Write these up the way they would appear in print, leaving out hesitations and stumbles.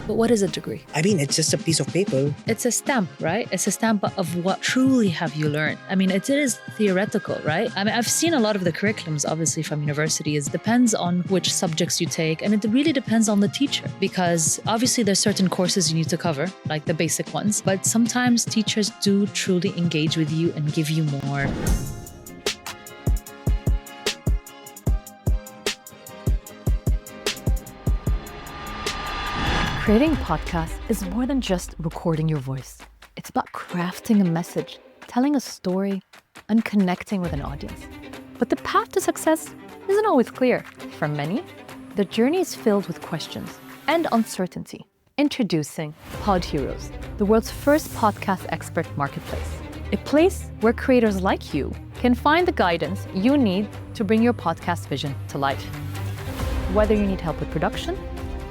But what is a degree? I mean, it's just a piece of paper. It's a stamp, right? It's a stamp of what truly have you learned. I mean, it is theoretical, right? I mean, I've seen a lot of the curriculums, obviously, from universities. It depends on which subjects you take, and it really depends on the teacher, because obviously there's certain courses you need to cover, like the basic ones, but sometimes teachers do truly engage with you and give you more. Creating podcasts is more than just recording your voice. It's about crafting a message, telling a story, and connecting with an audience. But the path to success isn't always clear. For many, the journey is filled with questions and uncertainty. Introducing Pod Heroes, the world's first podcast expert marketplace. A place where creators like you can find the guidance you need to bring your podcast vision to life. Whether you need help with production,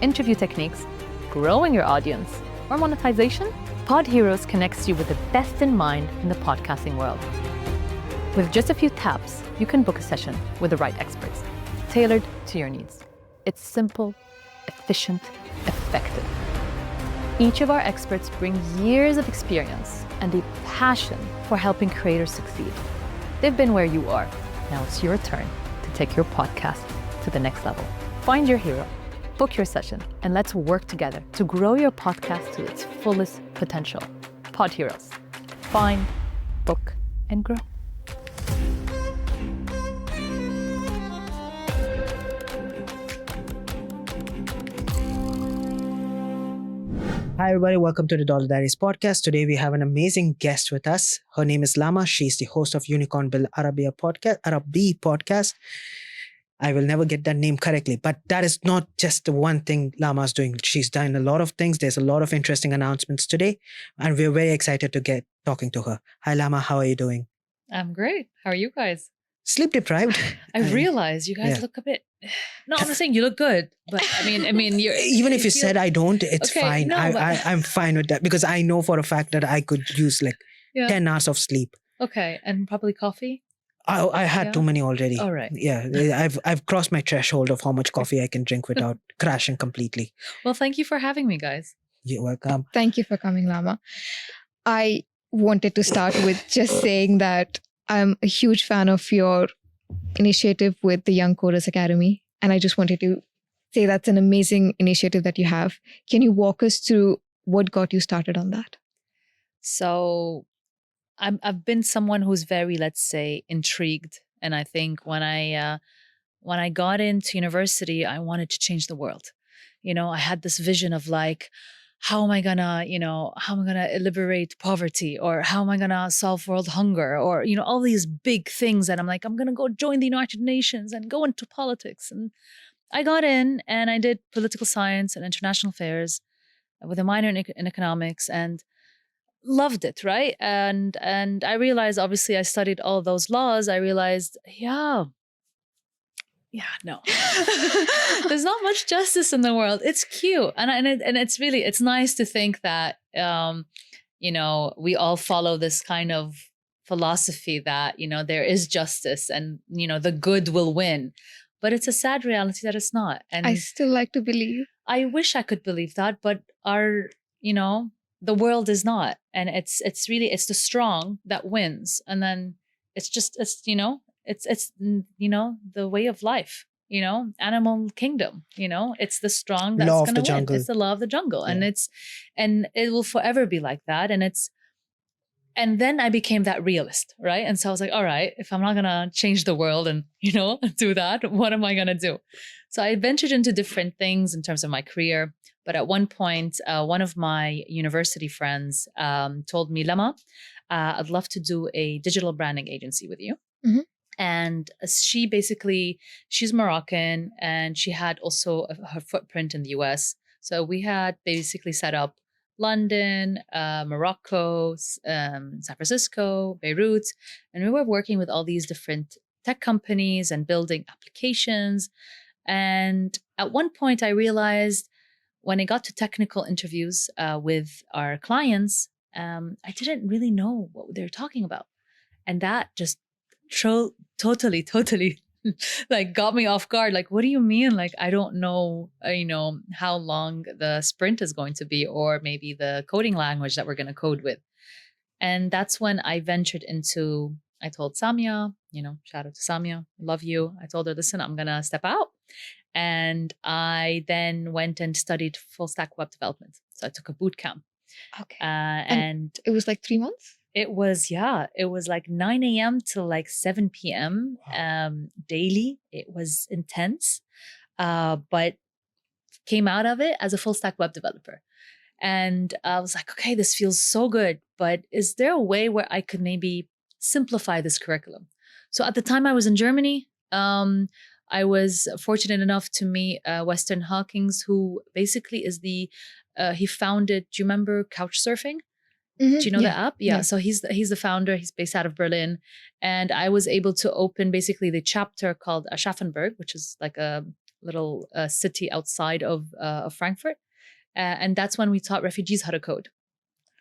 interview techniques, growing your audience, or monetization, Pod Heroes connects you with the best in mind in the podcasting world. With just a few taps, you can book a session with the right experts, tailored to your needs. It's simple, efficient, effective. Each of our experts brings years of experience and a passion for helping creators succeed. They've been where you are. Now it's your turn to take your podcast to the next level. Find your hero. Book your session, and let's work together to grow your podcast to its fullest potential. Pod Heroes. Find, book, and grow. Hi, everybody. Welcome to the Diaries podcast. Today, we have an amazing guest with us. Her name is Lama. She's the host of Unicorn Bil Arabi Podcast. I will never get that name correctly, but that is not just the one thing Lama's doing. She's done a lot of things. There's a lot of interesting announcements today, and we're very excited to get talking to her. Hi, Lama. How are you doing? I'm great. How are you guys? Sleep deprived. I realize you guys look a bit. No, I'm not saying you look good, but I mean, you're. Even if you said I don't, it's Okay, fine. no, I'm fine with that because I know for a fact that I could use like 10 hours of sleep. Okay, and probably coffee. I had too many already. All right. Yeah, I've crossed my threshold of how much coffee I can drink without crashing completely. Well, thank you for having me, guys. You're welcome. Thank you for coming, Lama. I wanted to start with just saying that I'm a huge fan of your initiative with the Young Coders Academy. And I just wanted to say that's an amazing initiative that you have. Can you walk us through what got you started on that? So I've been someone who's very, let's say, intrigued. And I think when I got into university, I wanted to change the world. You know, I had this vision of like, how am I gonna liberate poverty, or how am I gonna solve world hunger, or, you know, all these big things that I'm like, I'm gonna go join the United Nations and go into politics. And I got in and I did political science and international affairs with a minor in economics, and loved it, right? And I realized, obviously, I studied all those laws. I realized, no. There's not much justice in the world. It's cute. And it's nice to think that, you know, we all follow this kind of philosophy that, you know, there is justice and, you know, the good will win. But it's a sad reality that it's not. And I still like to believe. I wish I could believe that, but the world is not. And it's the strong that wins. And then it's the way of life, you know, animal kingdom, you know, it's the strong that's going to win. It's the law of the jungle. Yeah. And it will forever be like that. And then I became that realist, right? And so I was like, all right, if I'm not going to change the world and, you know, do that, what am I going to do? So I ventured into different things in terms of my career. But at one point, one of my university friends told me, Lama, I'd love to do a digital branding agency with you. Mm-hmm. And she's Moroccan, and she had also her footprint in the US. So we had basically set up London, Morocco, San Francisco, Beirut, and we were working with all these different tech companies and building applications. And at one point I realized when I got to technical interviews with our clients, I didn't really know what they were talking about. And that just totally like got me off guard. Like, what do you mean? Like, I don't know, how long the sprint is going to be, or maybe the coding language that we're going to code with. And that's when I ventured into, I told Samia, shout out to Samia, love you. I told her, listen, I'm going to step out. And I then went and studied full stack web development. So I took a boot camp. Okay. And it was like 3 months? It was like 9 a.m. to like 7 p.m. Daily. It was intense, but came out of it as a full stack web developer. And I was like, okay, this feels so good, but is there a way where I could maybe simplify this curriculum? So at the time I was in Germany, I was fortunate enough to meet Weston Hawkins, who basically is he founded, do you remember Couchsurfing? Mm-hmm. Do you know the app? Yeah. So he's the founder. He's based out of Berlin. And I was able to open basically the chapter called Aschaffenburg, which is like a little city outside of Frankfurt. And that's when we taught refugees how to code.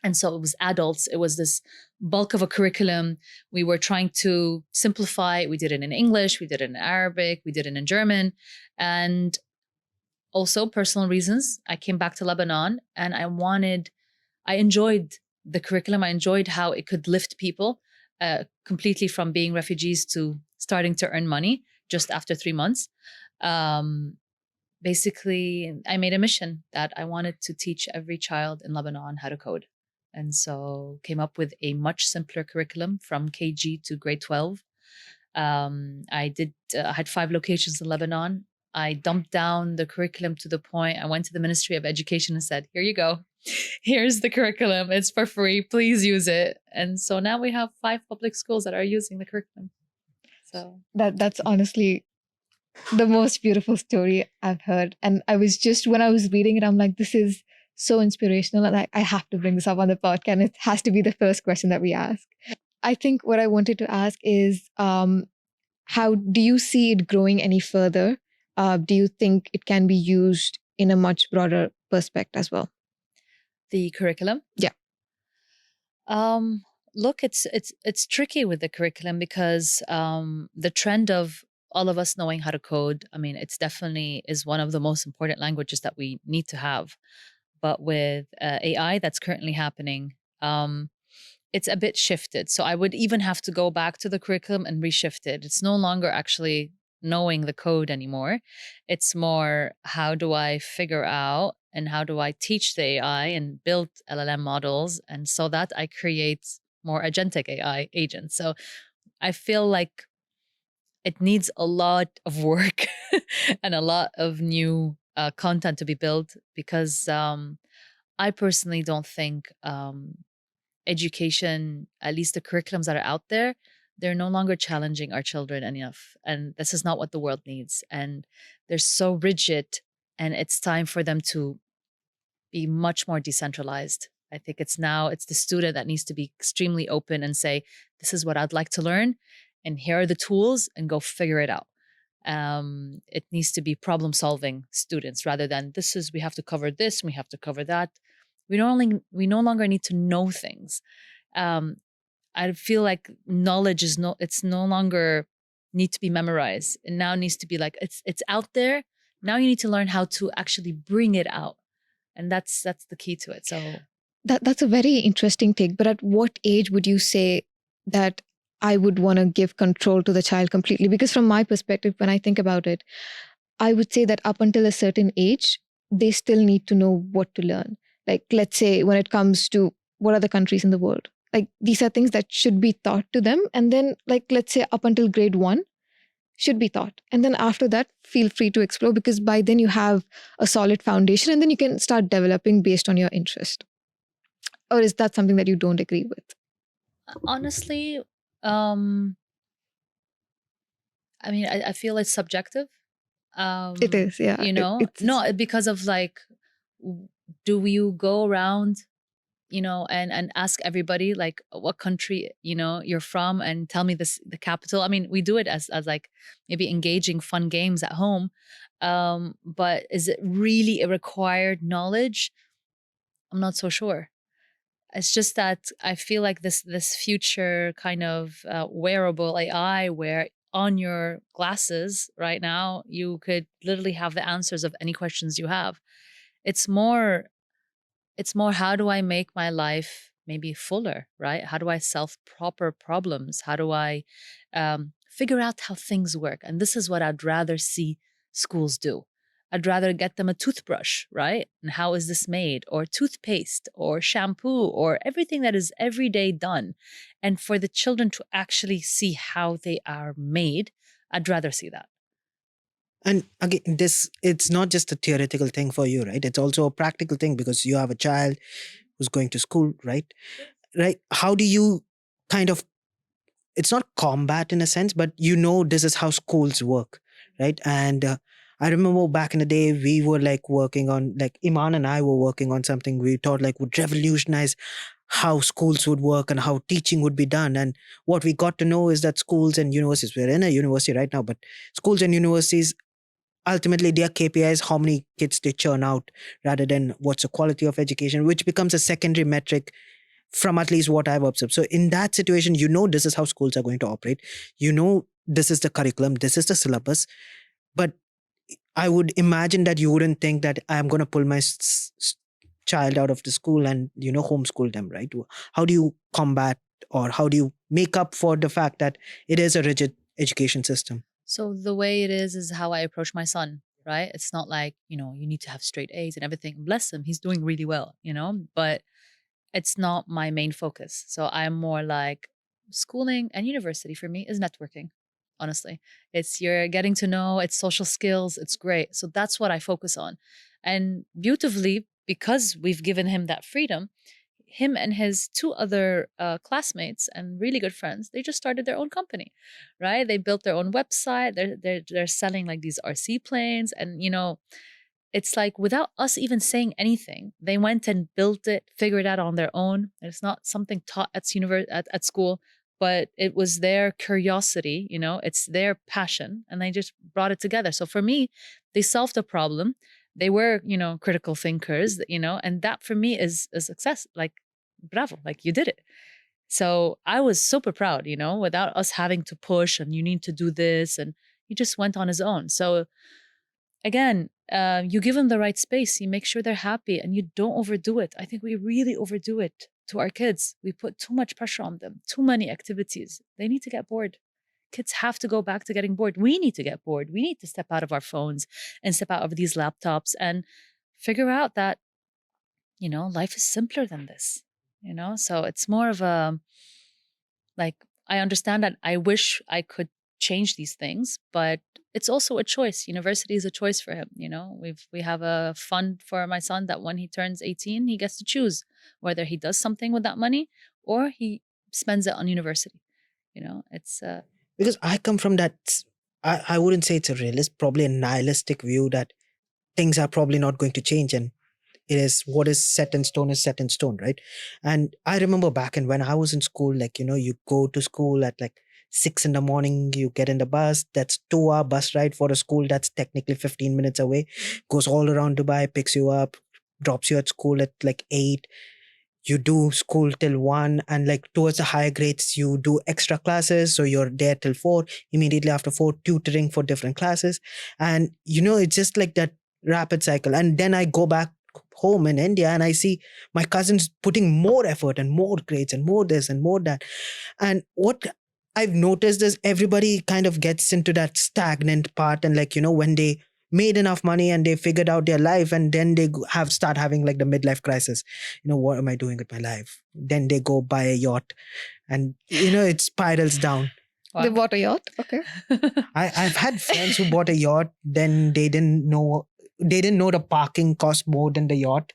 And so it was adults. It was this bulk of a curriculum. We were trying to simplify. We did it in English. We did it in Arabic. We did it in German. And also personal reasons, I came back to Lebanon and I enjoyed the curriculum. I enjoyed how it could lift people completely from being refugees to starting to earn money just after 3 months. Basically, I made a mission that I wanted to teach every child in Lebanon how to code. And so came up with a much simpler curriculum from KG to grade 12. I had 5 locations in Lebanon. I dumped down the curriculum to the point I went to the Ministry of Education and said, here you go. Here's the curriculum. It's for free. Please use it. And so now we have 5 public schools that are using the curriculum. So that's honestly the most beautiful story I've heard. And when I was reading it, I'm like, this is so inspirational. And I have to bring this up on the podcast. And it has to be the first question that we ask. I think what I wanted to ask is, how do you see it growing any further? Do you think it can be used in a much broader perspective as well? The curriculum? Yeah. Look, it's tricky with the curriculum because the trend of all of us knowing how to code, I mean, it's definitely is one of the most important languages that we need to have. But with AI that's currently happening, it's a bit shifted. So I would even have to go back to the curriculum and reshift it. It's no longer actually knowing the code anymore. It's more, how do I figure out and how do I teach the AI and build LLM models, and so that I create more agentic AI agents. So I feel like it needs a lot of work and a lot of new content to be built, because I personally don't think education, at least the curriculums that are out there, they're no longer challenging our children enough. And this is not what the world needs. And they're so rigid, and it's time for them to be much more decentralized. I think it's the student that needs to be extremely open and say, this is what I'd like to learn, and here are the tools, and go figure it out. It needs to be problem solving students rather than we have to cover this, we have to cover that. We no longer need to know things. I feel like knowledge it's no longer need to be memorized. It now needs to be like, it's out there. Now you need to learn how to actually bring it out. And that's the key to it. So that's a very interesting take. But at what age would you say that I would want to give control to the child completely? Because from my perspective, when I think about it, I would say that up until a certain age, they still need to know what to learn. Like, let's say when it comes to what are the countries in the world, like these are things that should be taught to them. And then, like, let's say up until grade 1 should be taught. And then after that, feel free to explore, because by then you have a solid foundation and then you can start developing based on your interest. Or is that something that you don't agree with? Honestly, I mean, I feel it's subjective. It is, yeah. No, because of like, do you go around, and ask everybody like what country, you're from, and tell me the capital. I mean, we do it as like maybe engaging fun games at home. But is it really a required knowledge? I'm not so sure. It's just that I feel like this future kind of wearable AI, where on your glasses right now, you could literally have the answers of any questions you have. It's more how do I make my life maybe fuller, right? How do I solve proper problems? How do I figure out how things work? And this is what I'd rather see schools do. I'd rather get them a toothbrush, right? And how is this made? Or toothpaste or shampoo or everything that is every day done. And for the children to actually see how they are made, I'd rather see that. And again, it's not just a theoretical thing for you, right? It's also a practical thing because you have a child who's going to school, right? Right? How do you kind of, it's not combat in a sense, but this is how schools work, right? And I remember back in the day, we were like working on, like Iman and I were working on something we thought like would revolutionize how schools would work and how teaching would be done. And what we got to know is that schools and universities, we're in a university right now, but schools and universities, ultimately their KPI is how many kids they churn out rather than what's the quality of education, which becomes a secondary metric from at least what I've observed. So in that situation, this is how schools are going to operate. This is the curriculum, this is the syllabus. But I would imagine that you wouldn't think that I'm going to pull my child out of the school and, homeschool them, right? How do you combat or how do you make up for the fact that it is a rigid education system? So the way it is how I approach my son, right? It's not like, you need to have straight A's and everything. Bless him, he's doing really well, but it's not my main focus. So I'm more like schooling and university for me is networking. Honestly, it's you're getting to know, it's social skills, it's great. So that's what I focus on. And beautifully, because we've given him that freedom, him and his two other classmates and really good friends, they just started their own company, right? They built their own website. They're selling like these RC planes, and it's like without us even saying anything, they went and built it, figured it out on their own. It's not something taught at school, but it was their curiosity, it's their passion, and they just brought it together. So for me, they solved a problem. They were, critical thinkers, and that for me is a success. Like, bravo, like you did it. So I was super proud, without us having to push and you need to do this. And he just went on his own. So again, you give them the right space, you make sure they're happy, and you don't overdo it. I think we really overdo it to our kids. We put too much pressure on them, too many activities. They need to get bored. Kids have to go back to getting bored. We need to get bored. We need to step out of our phones and step out of these laptops and figure out that, life is simpler than this, So it's more of a, like, I understand that I wish I could change these things, but it's also a choice. University is a choice for him. We have a fund for my son that when he turns 18, he gets to choose whether he does something with that money or he spends it on university. It's because I come from that, I wouldn't say it's a realist, probably a nihilistic view that things are probably not going to change and it is what is set in stone is set in stone, right? And I remember back when I was in school, like, you go to school at like 6 a.m, you get in the bus, that's 2-hour bus ride for a school that's technically 15 minutes away, goes all around Dubai, picks you up, drops you at school at like 8. You do school till 1, and like towards the higher grades you do extra classes, so you're there till 4. Immediately after 4, tutoring for different classes, and it's just like that rapid cycle. And then I go back home in India and I see my cousins putting more effort and more grades and more this and more that. And what I've noticed is everybody kind of gets into that stagnant part, and like, when they made enough money and they figured out their life, and then they start having like the midlife crisis. What am I doing with my life? Then they go buy a yacht, and it spirals down. Wow. They bought a yacht. Okay. I've had friends who bought a yacht, then they didn't know the parking cost more than the yacht.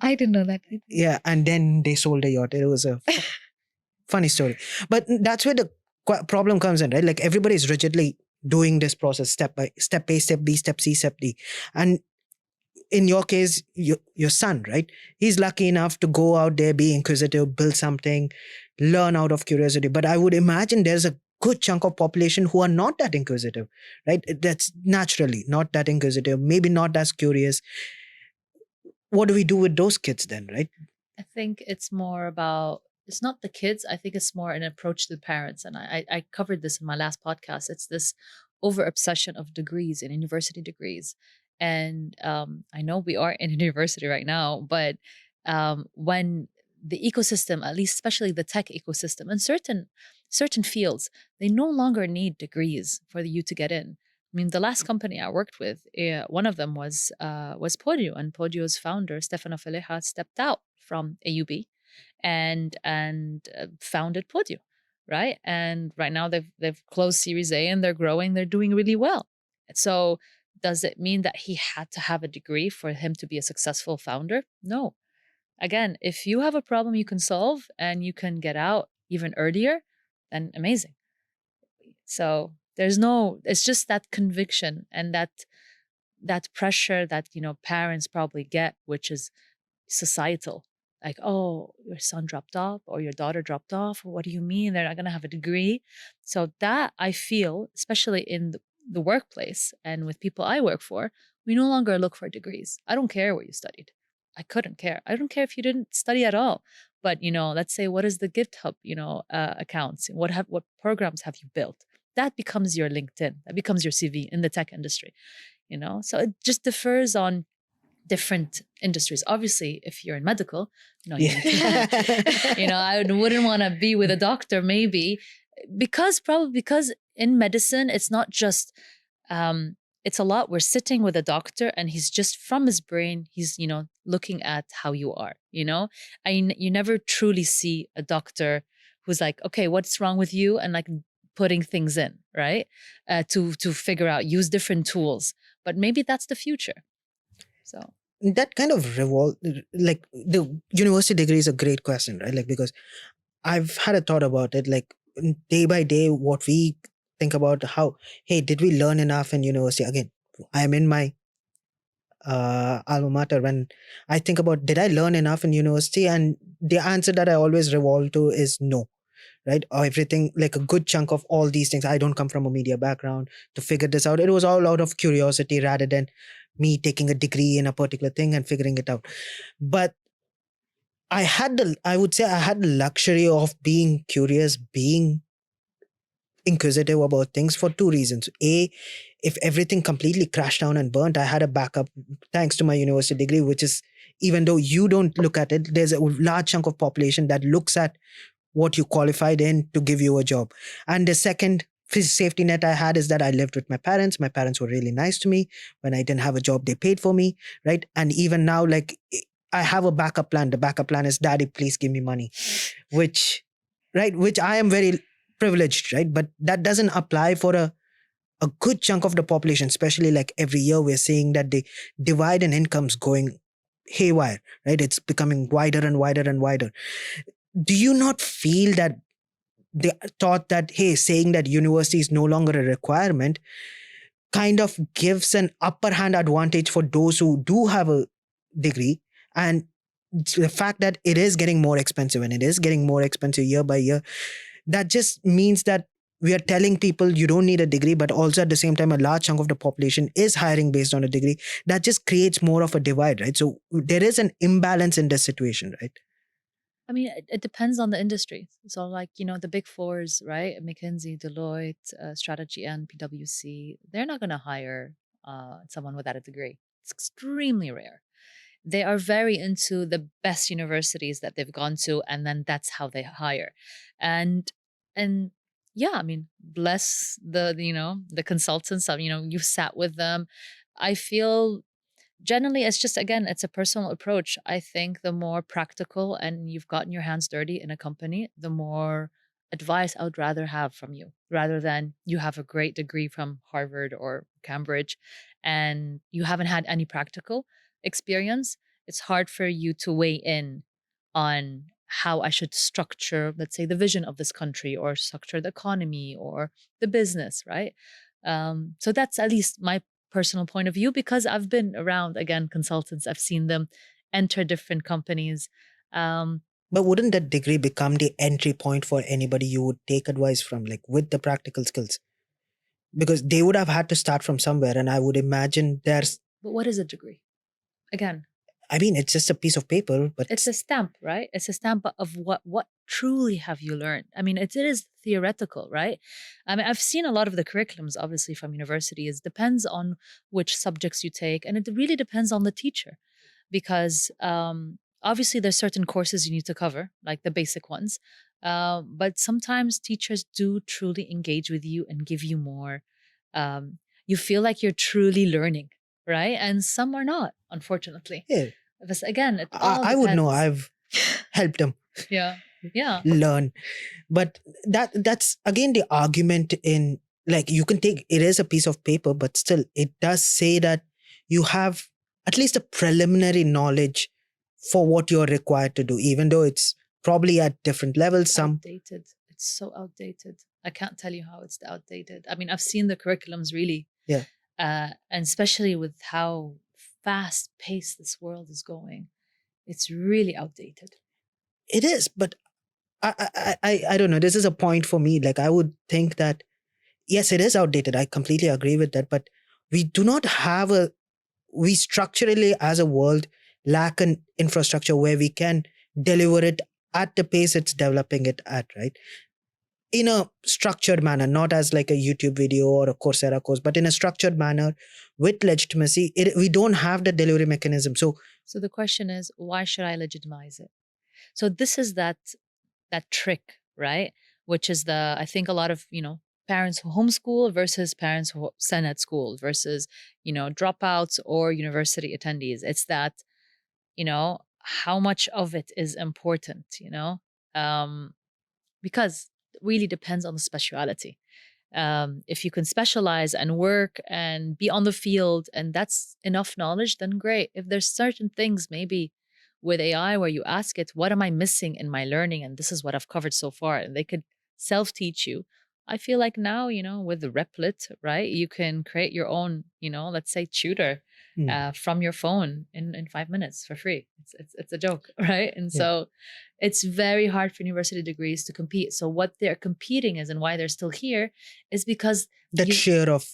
I didn't know that. Yeah, and then they sold a yacht. It was a funny story. But that's where the problem comes in, right? Like everybody's rigidly doing this process step by step, A, step B, step C, step D. And in your case, your son, right? He's lucky enough to go out there, be inquisitive, build something, learn out of curiosity. But I would imagine there's a good chunk of population who are not that inquisitive, right? That's naturally not that inquisitive, maybe not as curious. What do we do with those kids then, right? I think it's more about it's not the kids. I think it's more an approach to the parents. And I covered this in my last podcast. It's this over obsession of degrees and university degrees. And I know we are in a university right now, but when the ecosystem, at least especially the tech ecosystem, and certain fields, they no longer need degrees for you to get in. I mean, the last company I worked with, one of them was Podio, and Podio's founder Stefano Feleha stepped out from AUB and founded Podio, right? And right now they've closed Series A and they're growing. They're doing really well. So does it mean that he had to have a degree for him to be a successful founder? No. Again, if you have a problem you can solve and you can get out even earlier, then amazing. So it's just that conviction and that pressure that, parents probably get, which is societal. Like, oh, your son dropped off or your daughter dropped off. What do you mean they're not going to have a degree? So that I feel, especially in the workplace and with people I work for, we no longer look for degrees. I don't care where you studied. I couldn't care. I don't care if you didn't study at all. But, let's say, what is the GitHub, accounts? What programs have you built? That becomes your LinkedIn. That becomes your CV in the tech industry, So it just differs on different industries. Obviously, if you're in medical, you need to, I wouldn't want to be with a doctor maybe because in medicine, it's not just, it's a lot. We're sitting with a doctor and he's just from his brain, he's, looking at how you are, you never truly see a doctor who's like, okay, what's wrong with you? And like putting things in, right? To figure out, use different tools, but maybe that's the future. So that kind of like the university degree is a great question, right? Like, because I've had a thought about it, like day by day, what we think about how, hey, did we learn enough in university? Again, I'm in my alma mater. When I think about, did I learn enough in university? And the answer that I always revolve to is no. Right? Or everything, like a good chunk of all these things. I don't come from a media background to figure this out. It was all out of curiosity rather than me taking a degree in a particular thing and figuring it out. But I would say I had the luxury of being curious, being inquisitive about things for two reasons. A, if everything completely crashed down and burnt, I had a backup thanks to my university degree, which is, even though you don't look at it, there's a large chunk of population that looks at what you qualified in to give you a job. And the second safety net I had is that I lived with my parents. My parents were really nice to me. When I didn't have a job, they paid for me, right? And even now, like, I have a backup plan. The backup plan is, Daddy, please give me money, which I am very privileged, right? But that doesn't apply for a good chunk of the population, especially like every year we're seeing that the divide in incomes going haywire, right? It's becoming wider and wider and wider. Do you not feel that the thought that, hey, saying that university is no longer a requirement kind of gives an upper hand advantage for those who do have a degree, and the fact that it is getting more expensive and it is getting more expensive year by year, that just means that we are telling people you don't need a degree, but also at the same time, a large chunk of the population is hiring based on a degree. That just creates more of a divide, right? So there is an imbalance in this situation, right? I mean, it depends on the industry. So like, the big fours, right? McKinsey, Deloitte, Strategy, and PwC, they're not going to hire someone without a degree. It's extremely rare. They are very into the best universities that they've gone to, and then that's how they hire. And yeah, I mean, bless the consultants. You've sat with them. I feel generally it's just, again, it's a personal approach. I think the more practical and you've gotten your hands dirty in a company, the more advice I would rather have from you, rather than you have a great degree from Harvard or Cambridge and you haven't had any practical experience. It's hard for you to weigh in on how I should structure, let's say, the vision of this country or structure the economy or the business, right? So that's at least my personal point of view, because I've been around, again, consultants. I've seen them enter different companies. But wouldn't that degree become the entry point for anybody you would take advice from, like with the practical skills? Because they would have had to start from somewhere, and I would imagine there's... But what is a degree? Again, I mean, it's just a piece of paper, but It's a stamp, right? It's a stamp of what truly have you learned. I mean, it is theoretical, right? I mean, I've seen a lot of the curriculums, obviously, from universities. Depends on which subjects you take, and it really depends on the teacher, because obviously there's certain courses you need to cover, like the basic ones. But sometimes teachers do truly engage with you and give you more. Um, you feel like you're truly learning, right? And some are not, unfortunately. yeah, But again, it all I would know. depends. I've helped them Yeah. Yeah. learn. But that's again the argument in, like, you can take it is a piece of paper, but still it does say that you have at least a preliminary knowledge for what you're required to do, even though it's probably at different levels. Some Outdated. It's so outdated. I can't tell you how it's outdated. I mean, I've seen the curriculums really, yeah, and especially with how fast paced this world is going, it's really outdated. it is. But I don't know. This is a point for me. Like, I would think that yes, it is outdated. I completely agree with that. But we do not have we structurally as a world lack an infrastructure where we can deliver it at the pace it's developing it at, right? In a structured manner, not as like a YouTube video or a Coursera course, but in a structured manner with legitimacy. We don't have the delivery mechanism. So So the question is, why should I legitimize it? So this is that trick, right? Which is I think a lot of, parents who homeschool versus parents who send at school versus, dropouts or university attendees. It's that, how much of it is important, um, because it really depends on the speciality. If you can specialize and work and be on the field and that's enough knowledge, then great. If there's certain things, maybe with AI, where you ask it, what am I missing in my learning? And this is what I've covered so far. And they could self teach you. I feel like now, with the Replit, right? You can create your own, let's say tutor mm, from your phone in 5 minutes for free. It's a joke, right? And yeah, so it's very hard for university degrees to compete. So what they're competing is, and why they're still here, is because that share of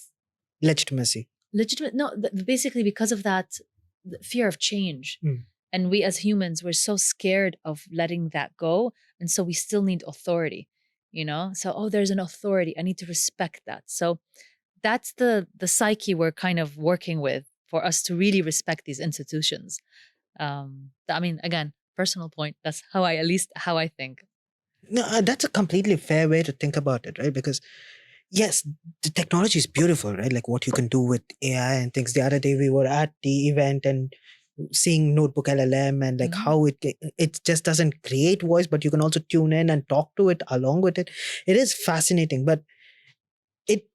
legitimacy. legitimate, no, basically because of that fear of change. Mm. And we as humans, we're so scared of letting that go. And so we still need authority, So, oh, there's an authority. I need to respect that. So that's the psyche we're kind of working with for us to really respect these institutions. I mean, again, personal point. That's at least how I think. No, that's a completely fair way to think about it, right? Because yes, the technology is beautiful, right? Like what you can do with AI and things. The other day we were at the event and seeing Notebook LLM and like how it just doesn't create voice, but you can also tune in and talk to it along with it. It is fascinating, but it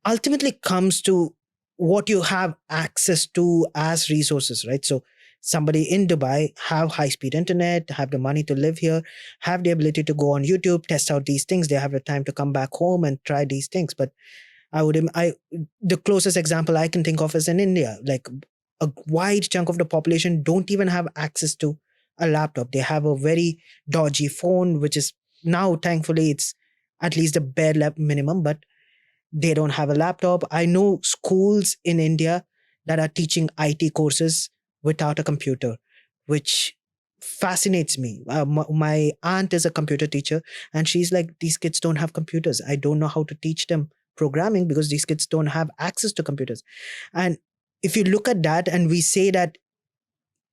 ultimately comes to what you have access to as resources, right? So somebody in Dubai have high speed internet, have the money to live here, have the ability to go on YouTube, test out these things. They have the time to come back home and try these things. But the closest example I can think of is in India. Like a wide chunk of the population don't even have access to a laptop. They have a very dodgy phone, which is now thankfully it's at least a bare minimum, but they don't have a laptop. I know schools in India that are teaching IT courses without a computer, which fascinates me. My aunt is a computer teacher, and she's like, these kids don't have computers. I don't know how to teach them programming because these kids don't have access to computers. And if you look at that and we say that,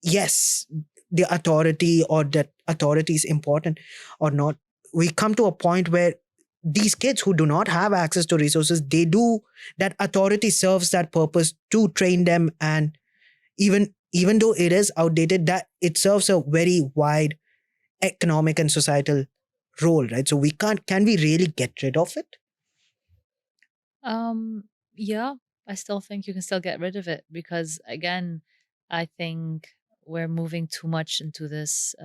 yes, the authority or that authority is important or not, we come to a point where these kids who do not have access to resources, they do, that authority serves that purpose to train them. And even though it is outdated, that it serves a very wide economic and societal role, right? So can we really get rid of it? Yeah, I still think you can still get rid of it because, again, I think we're moving too much into this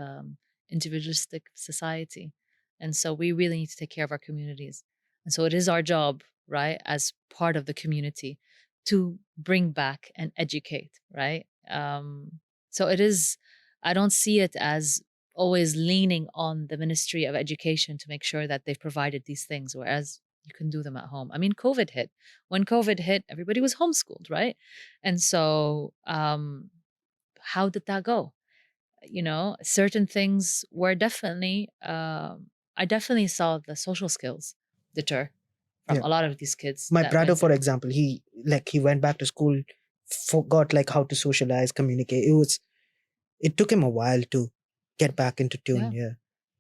individualistic society. And so we really need to take care of our communities. And so it is our job, right, as part of the community to bring back and educate, right? So it is, I don't see it as always leaning on the Ministry of Education to make sure that they've provided these things, whereas you can do them at home. I mean, COVID hit. When COVID hit, everybody was homeschooled, right? And so how did that go? Certain things were definitely, I definitely saw the social skills deter from Yeah. a lot of these kids. My that brother, went for through. example, he went back to school, forgot how to socialize, communicate. It took him a while to get back into tune. Yeah.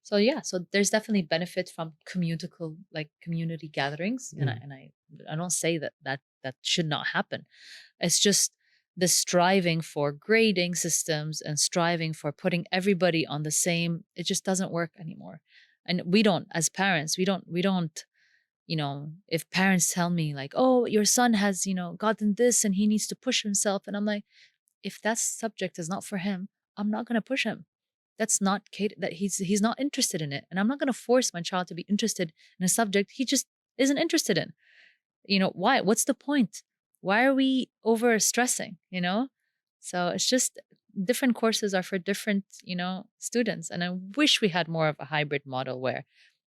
So there's definitely benefit from community gatherings, and I don't say that should not happen. It's just the striving for grading systems and striving for putting everybody on the same. It just doesn't work anymore, and we don't, as parents, we don't. If parents tell me like, "Oh, your son has gotten this and he needs to push himself," and I'm like, if that subject is not for him, I'm not going to push him. That's not that he's not interested in it, and I'm not going to force my child to be interested in a subject he just isn't interested in. Why? What's the point? Why are we over stressing? So it's just different courses are for different students, and I wish we had more of a hybrid model where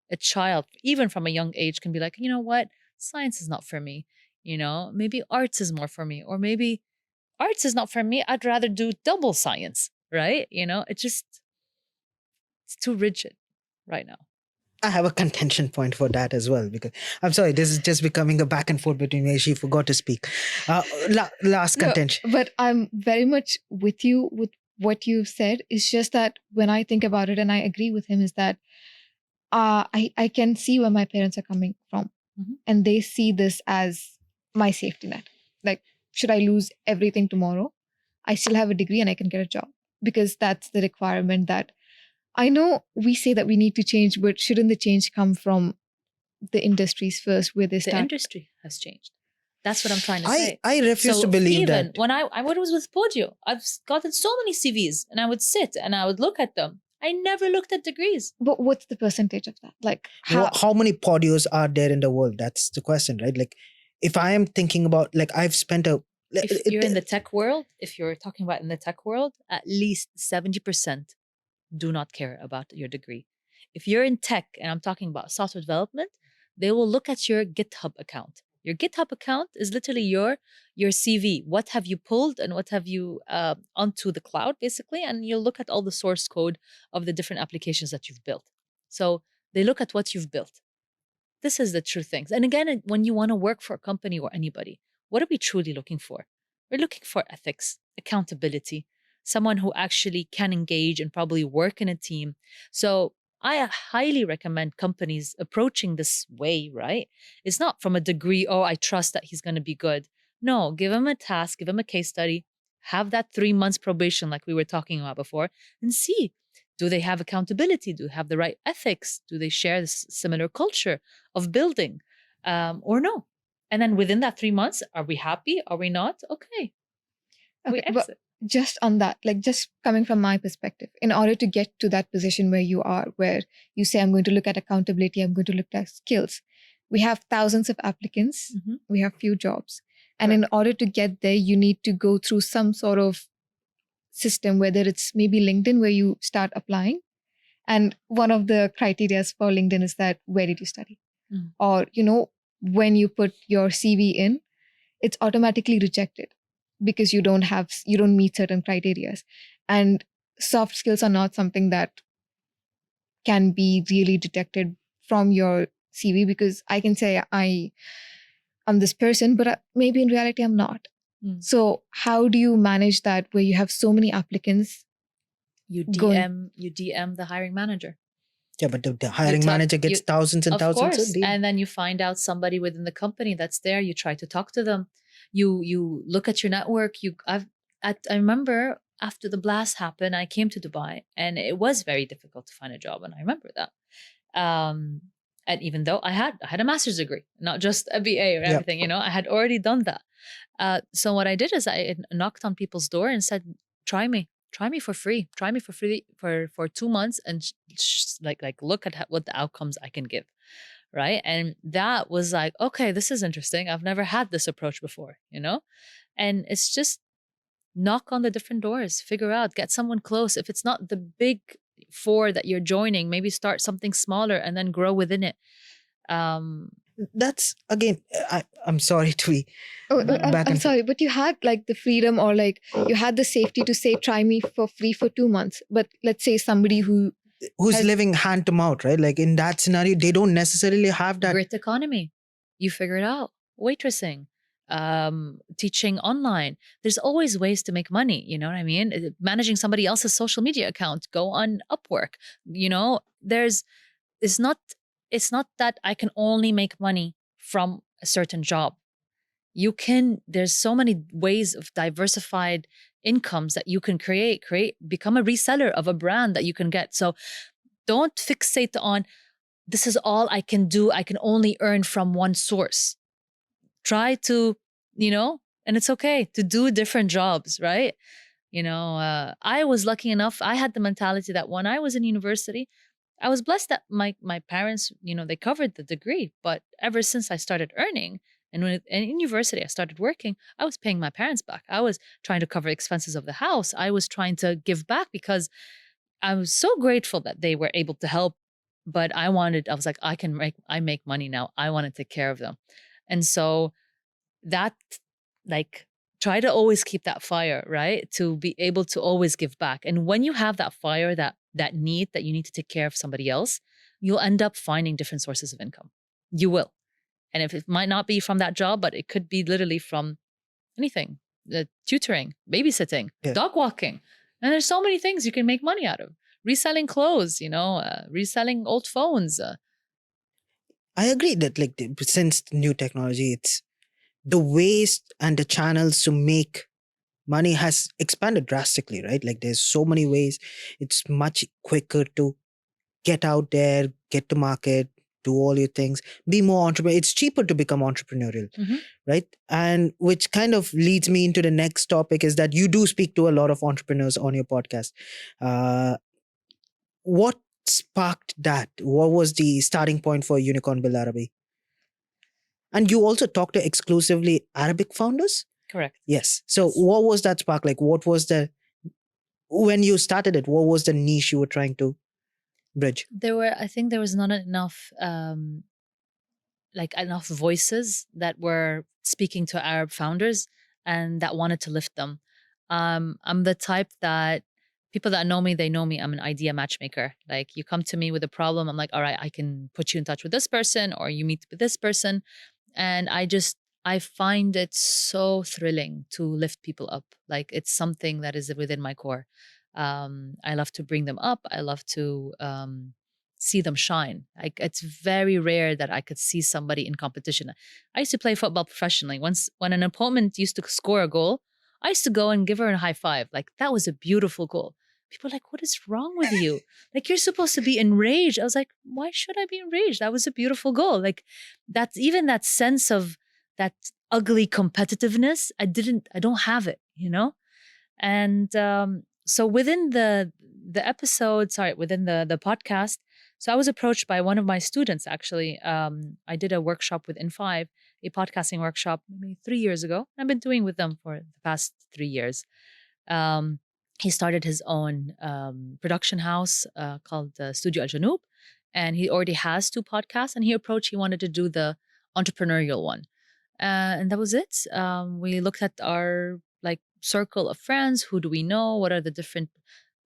a child, even from a young age, can be like, you know what, science is not for me. Maybe arts is more for me, or maybe arts is not for me. I'd rather do double science, right? It's too rigid right now. I have a contention point for that as well, because I'm sorry, this is just becoming a back and forth between me. She forgot to speak. Last No, contention. but I'm very much with you with what you've said. It's just that when I think about it, and I agree with him, is that I can see where my parents are coming from, and they see this as my safety net. Like, should I lose everything tomorrow? I still have a degree and I can get a job, because that's the requirement that I know we say that we need to change, but shouldn't the change come from the industries first, where they The start? industry has changed. That's what I'm trying to say. I refuse to believe even that. when I was with Podio, I've gotten so many CVs, and I would sit and I would look at them. I never looked at degrees. But what's the percentage of that? Like, How many podios are there in the world? That's the question, right? Like, if I am thinking about, I've spent if you're in the tech world, if you're talking about in the tech world, at least 70% do not care about your degree. If you're in tech, and I'm talking about software development, they will look at your GitHub account. Your GitHub account is literally your CV. What have you pulled and what have you onto the cloud, basically? And you'll look at all the source code of the different applications that you've built. So they look at what you've built. This is the true things. And again, when you want to work for a company or anybody, what are we truly looking for? We're looking for ethics, accountability, someone who actually can engage and probably work in a team. So I highly recommend companies approaching this way, right? It's not from a degree, oh, I trust that he's going to be good. No, give him a task, give him a case study, have that 3 months probation like we were talking about before, and see, do they have accountability? Do they have the right ethics? Do they share this similar culture of building or no? And then within that 3 months, are we happy? Are we not? Okay. We exit. But just on that, just coming from my perspective, in order to get to that position where you are, where you say, I'm going to look at accountability, I'm going to look at skills, we have thousands of applicants, we have few jobs. And in order to get there, you need to go through some sort of system, whether it's maybe LinkedIn, where you start applying. And one of the criteria for LinkedIn is that, where did you study? Or, when you put your CV in, it's automatically rejected because you don't meet certain criteria. And soft skills are not something that can be really detected from your CV, because I can say I'm this person, but maybe in reality I'm not. So how do you manage that where you have so many applicants? You DM the hiring manager. Yeah, but the hiring manager gets thousands and thousands of course. And then you find out somebody within the company that's there. You try to talk to them. You look at your network. I remember after the blast happened, I came to Dubai, and it was very difficult to find a job, and I remember that. And even though I had a master's degree, not just a BA or everything, I had already done that. So what I did is I knocked on people's door and said, try me for free. Try me for free for 2 months, and look at what the outcomes I can give. Right. And that was like, okay, this is interesting. I've never had this approach before, and it's just knock on the different doors, figure out, get someone close. If it's not the big 4 that you're joining, maybe start something smaller and then grow within it. That's again, I'm sorry to be Oh, back I'm and sorry, but you had like the freedom or like you had the safety to say, try me for free for 2 months. But let's say somebody who's has- living hand to mouth, right? Like in that scenario, they don't necessarily have that. Grit economy. You figure it out. Waitressing, teaching online. There's always ways to make money. You know what I mean? Managing somebody else's social media account. Go on Upwork. You know, it's not it's not that I can only make money from a certain job. There's so many ways of diversified incomes that you can become a reseller of a brand that you can get. So don't fixate on this is all I can do. I can only earn from one source. Try to, and it's okay to do different jobs, right? I was lucky enough. I had the mentality that when I was in university, I was blessed that my parents, they covered the degree. But ever since I started earning and when in university I started working, I was paying my parents back. I was trying to cover expenses of the house. I was trying to give back because I was so grateful that they were able to help. But I was like, I make money now. I want to take care of them. And so that, like, try to always keep that fire, right? To be able to always give back. And when you have that fire, that need that you need to take care of somebody else, you'll end up finding different sources of income. You will. And if it might not be from that job, but it could be literally from anything, tutoring, babysitting, Yeah. dog walking. And there's so many things you can make money out of. Reselling clothes, reselling old phones. I agree that since new technology, it's the ways and the channels to make money has expanded drastically, right? Like there's so many ways. It's much quicker to get out there, get to market, do all your things, be more entrepreneur. It's cheaper to become entrepreneurial, right? And which kind of leads me into the next topic is that you do speak to a lot of entrepreneurs on your podcast. What sparked that? What was the starting point for Unicorn Bil Arabi? And you also talk to exclusively Arabic founders? Correct. Yes. So what was that spark? Like what was when you started it, what was the niche you were trying to bridge? I think there was not enough, enough voices that were speaking to Arab founders and that wanted to lift them. I'm the type that people that know me, they know me. I'm an idea matchmaker. Like you come to me with a problem, I'm like, all right, I can put you in touch with this person or you meet with this person. And I find it so thrilling to lift people up. Like it's something that is within my core. I love to bring them up. I love to see them shine. Like it's very rare that I could see somebody in competition. I used to play football professionally. Once when an opponent used to score a goal, I used to go and give her a high five. Like that was a beautiful goal. People are like, what is wrong with you? Like you're supposed to be enraged. I was like, why should I be enraged? That was a beautiful goal. Like that's even that sense of that ugly competitiveness. I don't have it, And so within the episode, within the podcast, so I was approached by one of my students, actually. I did a workshop with In5, a podcasting workshop maybe 3 years ago. I've been doing with them for the past 3 years. He started his own production house called Studio Al Janoub, and he already has 2 podcasts. And he wanted to do the entrepreneurial one, and that was it. We looked at our circle of friends. Who do we know? What are the different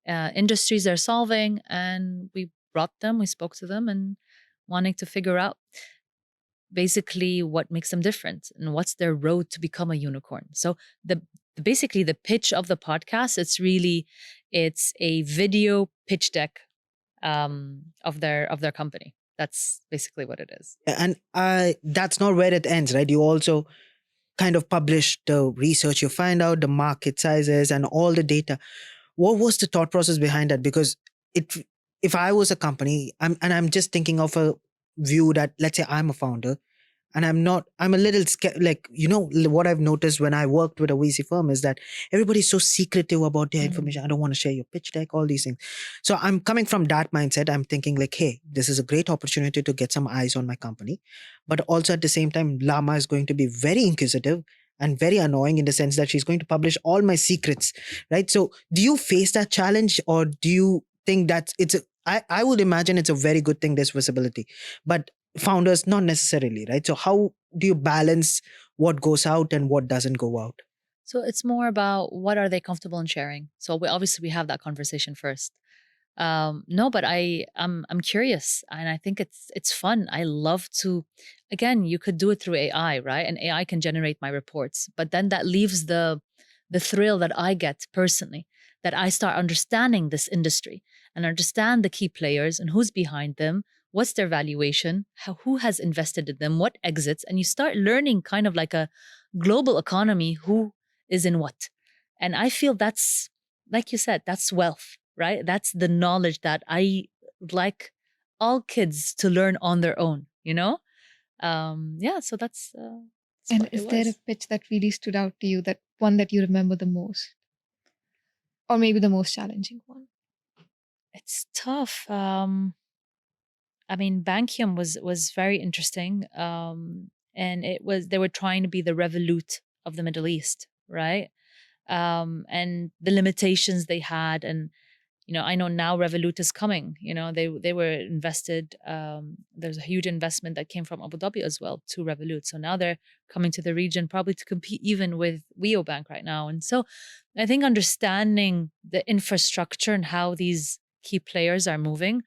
industries they're solving? And we brought them. We spoke to them, and wanting to figure out basically what makes them different and what's their road to become a unicorn. So basically the pitch of the podcast, it's a video pitch deck of their company. That's basically what it is. And that's not where it ends, right? You also kind of publish the research, you find out the market sizes and all the data. What was the thought process behind that? Because if I was a company, I'm just thinking of a view that, let's say I'm a founder and I'm a little scared. Like, what I've noticed when I worked with a VC firm is that everybody's so secretive about their information. I don't want to share your pitch deck, all these things. So I'm coming from that mindset. I'm thinking like, hey, this is a great opportunity to get some eyes on my company. But also at the same time, Lama is going to be very inquisitive and very annoying in the sense that she's going to publish all my secrets, right? So do you face that challenge, or do you think that I would imagine it's a very good thing, this visibility, but founders not necessarily, right? So how do you balance what goes out and what doesn't go out? So it's more about what are they comfortable in sharing. So we have that conversation first. No, but I'm curious, and I think it's fun. I love to, again, you could do it through AI, right? And AI can generate my reports, but then that leaves the thrill that I get personally, that I start understanding this industry and understand the key players and who's behind them, what's their valuation, who has invested in them, what exits, and you start learning kind of like a global economy, who is in what. And I feel that's, like you said, that's wealth, right? That's the knowledge that I like all kids to learn on their own, you know? Yeah, so that's And what it is there a was. pitch that really stood out to you, that one that you remember the most? Or maybe the most challenging one? It's tough. I mean, Bankium was very interesting. And it was, they were trying to be the Revolut of the Middle East, right? And the limitations they had. And I know now Revolut is coming. They were invested. There's a huge investment that came from Abu Dhabi as well to Revolut. So now they're coming to the region, probably to compete even with WeoBank right now. And so I think understanding the infrastructure and how these key players are moving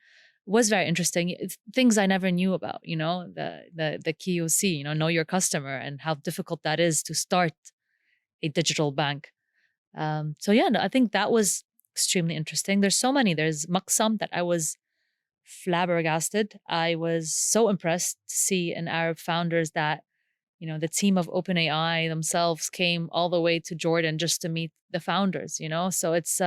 was very interesting. It's things I never knew about. The KOC. Know your customer, and how difficult that is to start a digital bank. So yeah, no, I think that was extremely interesting. There's so many. There's Maksam that I was flabbergasted. I was so impressed to see in Arab founders that, the team of OpenAI themselves came all the way to Jordan just to meet the founders. So it's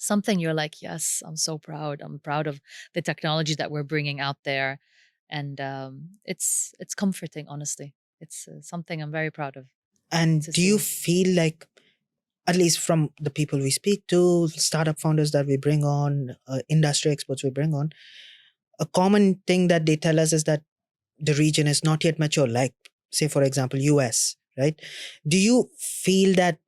something you're like, yes, I'm so proud. I'm proud of the technology that we're bringing out there. And it's comforting, honestly. It's something I'm very proud of And to do you see. feel like, at least from the people we speak to, startup founders that we bring on, industry experts we bring on, a common thing that they tell us is that the region is not yet mature, like, say, for example, US, right? Do you feel that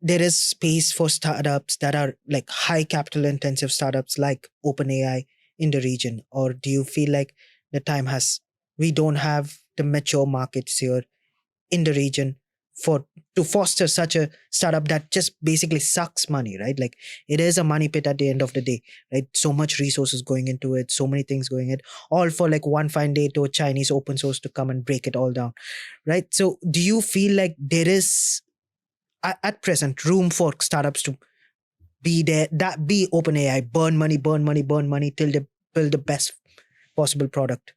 there is space for startups that are like high capital intensive startups like OpenAI in the region? Or do you feel like the time has, we don't have the mature markets here in the region for to foster such a startup that just basically sucks money, right? Like, it is a money pit at the end of the day, right? So much resources going into it, so many things going in, all for like one fine day to a Chinese open source to come and break it all down, right? So do you feel like there is at present room for startups to be there, that be OpenAI, burn money till they build the best possible product?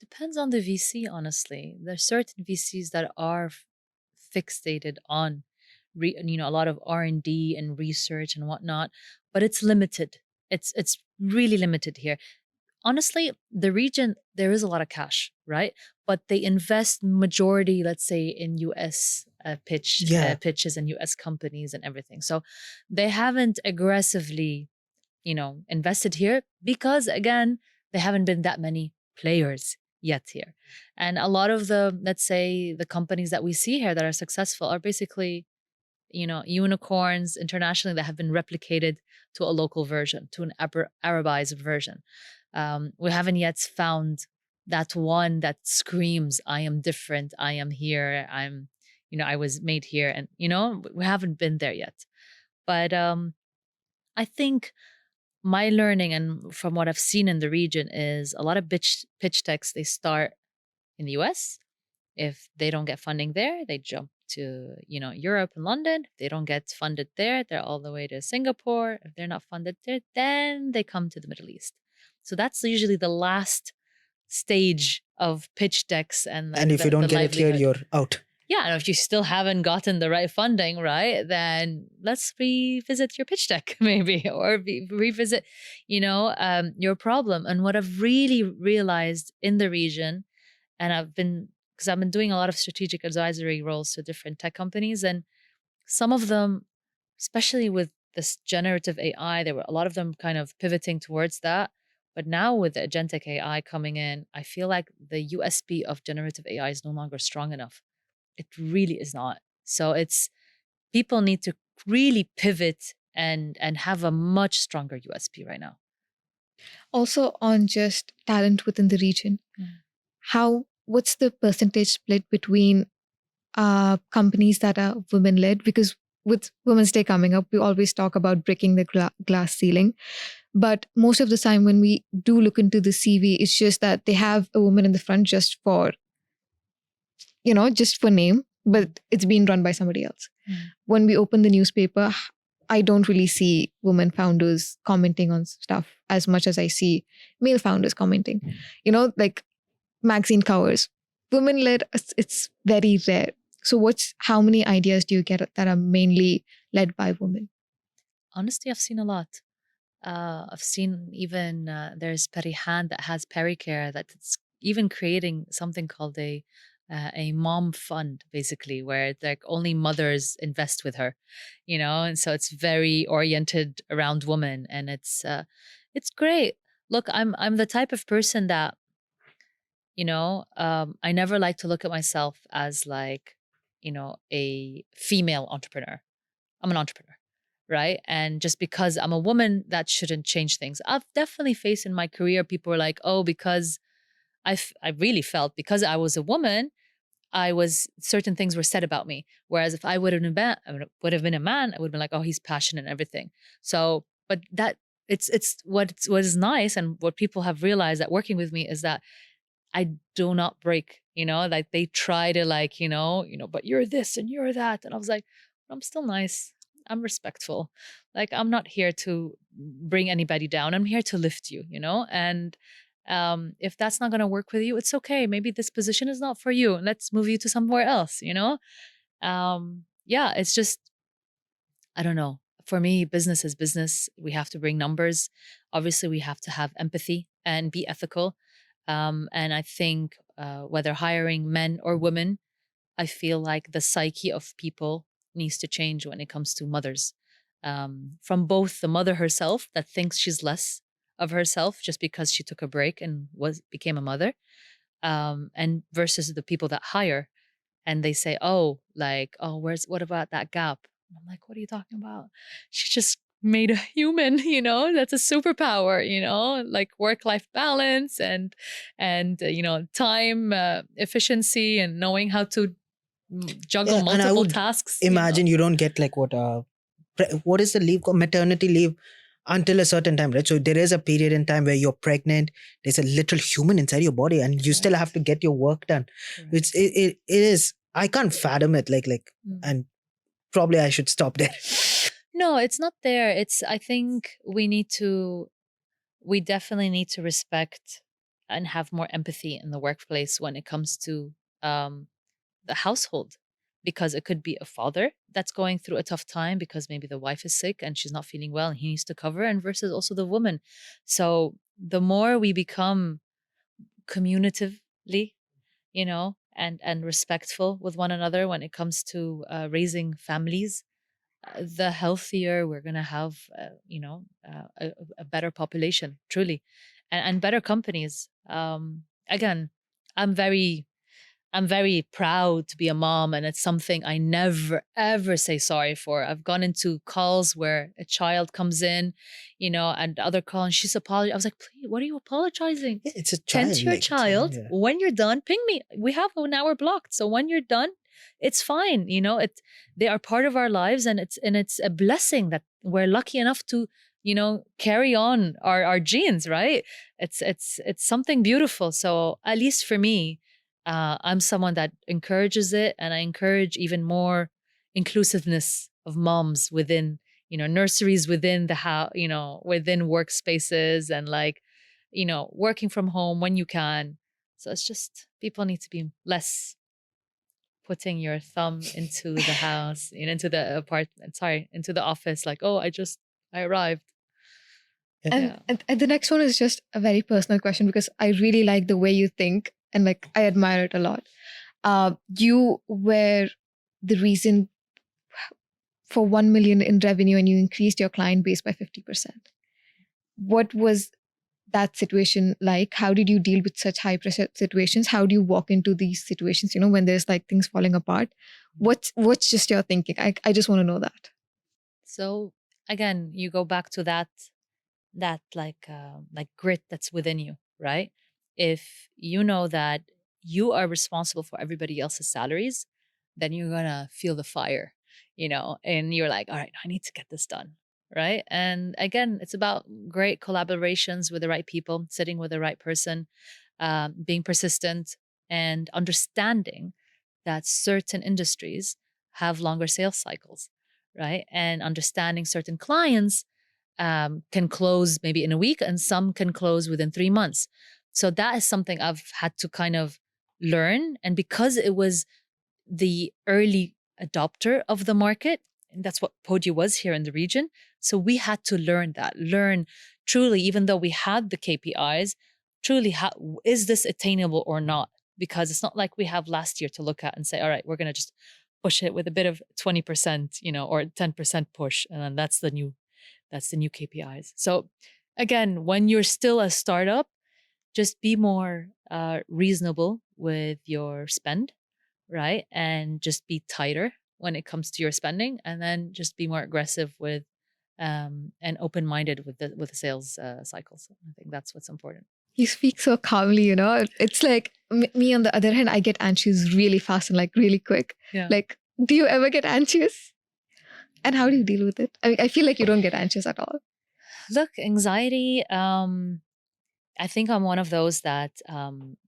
Depends on the VC, honestly. There's certain VCs that are fixated on, a lot of R&D and research and whatnot, but it's limited. It's really limited here. Honestly, the region, there is a lot of cash, right? But they invest majority, let's say, in US Yeah. pitches and US companies and everything. So they haven't aggressively, invested here because, again, there haven't been that many players yet here. And a lot of the, let's say, the companies that we see here that are successful are basically, unicorns internationally that have been replicated to a local version, to an Arabized version. We haven't yet found that one that screams, I am different, I am here, I was made here. And, we haven't been there yet. But I think my learning and from what I've seen in the region is a lot of pitch decks, they start in the US. If they don't get funding there, they jump to, Europe and London. If they don't get funded there, they're all the way to Singapore. If they're not funded there, then they come to the Middle East. So that's usually the last stage of pitch decks and And if you the don't get it here, livelihood. you're out. Yeah, and if you still haven't gotten the right funding, right, then let's revisit your pitch deck, maybe, or revisit, your problem. And what I've really realized in the region, and because I've been doing a lot of strategic advisory roles to different tech companies, and some of them, especially with this generative AI, there were a lot of them kind of pivoting towards that. But now with the agentic AI coming in, I feel like the USP of generative AI is no longer strong enough. It really is not. So it's, people need to really pivot and have a much stronger USP right now. Also, on just talent within the region. Mm. what's the percentage split between companies that are women led? Because with Women's Day coming up, we always talk about breaking the glass ceiling. But most of the time, when we do look into the CV, it's just that they have a woman in the front just for, just for name, but it's being run by somebody else. When we open the newspaper, I don't really see women founders commenting on stuff as much as I see male founders commenting. Like magazine covers, women led, it's very rare. So how many ideas do you get that are mainly led by women? Honestly, I've seen a lot. I've seen even there's Perihan that has Pericare that's even creating something called a mom fund, basically, where like only mothers invest with her, and so it's very oriented around women, and it's great. Look, I'm the type of person that I never like to look at myself as like a female entrepreneur. I'm an entrepreneur, right? And just because I'm a woman, that shouldn't change things. I've definitely faced in my career, people were like, oh, because I really felt because I was a woman, certain things were said about me. Whereas if I would have been a man, I would have been like, oh, he's passionate and everything. So, but that it's what is nice, and what people have realized that working with me is that I do not break, like they try to like, but you're this and you're that. And I was like, I'm still nice. I'm respectful. Like, I'm not here to bring anybody down. I'm here to lift you, and if that's not going to work with you, it's okay. Maybe this position is not for you. Let's move you to somewhere else, yeah, it's just, I don't know. For me, business is business. We have to bring numbers. Obviously, we have to have empathy and be ethical. And I think whether hiring men or women, I feel like the psyche of people needs to change when it comes to mothers. From both the mother herself that thinks she's less of herself just because she took a break and became a mother, and versus the people that hire and they say, oh, like, oh, what about that gap? And I'm like, what are you talking about? She just made a human, that's a superpower, like work-life balance and time efficiency and knowing how to juggle Yeah, and I multiple would tasks. imagine you don't get like what is the leave called? Maternity leave until a certain time, right? So there is a period in time where you're pregnant. There's a little human inside your body, and you still have to get your work done. Correct. It is. I can't fathom it. And probably I should stop there. No, it's not there. I think we definitely need to respect and have more empathy in the workplace when it comes to the household, because it could be a father that's going through a tough time because maybe the wife is sick and she's not feeling well and he needs to cover, and versus also the woman. So the more we become communitively, and respectful with one another when it comes to raising families, the healthier we're going to have, a better population, truly, and better companies. Again, I'm very I'm very proud to be a mom, and it's something I never ever say sorry for. I've gone into calls where a child comes in, and the other call, and she's apologizing. I was like, please, what are you apologizing? Yeah, it's a Tend child. to your Like, child. yeah. When you're done, ping me. We have an hour blocked, so when you're done, it's fine. They are part of our lives, and it's a blessing that we're lucky enough to carry on our genes, right? It's something beautiful. So at least for me, I'm someone that encourages it, and I encourage even more inclusiveness of moms within, nurseries, within the house, within workspaces, and like, working from home when you can. So it's just people need to be less putting your thumb into the house, into the apartment, sorry, into the office, like, oh, I arrived. And the next one is just a very personal question, because I really like the way you think, and like I admire it a lot. You were the reason for 1 million in revenue, and you increased your client base by 50%. What was that situation like? How did you deal with such high pressure situations? How do you walk into these situations, when there's like things falling apart? What's just your thinking? I just want to know that. So again, you go back to that like grit that's within you, right? if you know that you are responsible for everybody else's salaries, then you're gonna feel the fire, and you're like, all right, I need to get this done. Right. And again, it's about great collaborations with the right people, sitting with the right person, being persistent, and understanding that certain industries have longer sales cycles, right? And understanding certain clients can close maybe in a week and some can close within 3 months. So that is something I've had to kind of learn. And because it was the early adopter of the market, and that's what Podio was here in the region. So we had to learn truly, even though we had the KPIs, truly, is this attainable or not? Because it's not like we have last year to look at and say, all right, we're going to just push it with a bit of 20%, or 10% push. And then that's the new KPIs. So again, when you're still a startup, just be more reasonable with your spend, right? And just be tighter when it comes to your spending, and then just be more aggressive with and open-minded with the sales cycles. I think that's what's important. You speak so calmly, It's like me on the other hand, I get anxious really fast and like really quick. Yeah. Like, do you ever get anxious? And how do you deal with it? I mean, I feel like you don't get anxious at all. Look, anxiety, I think I'm one of those that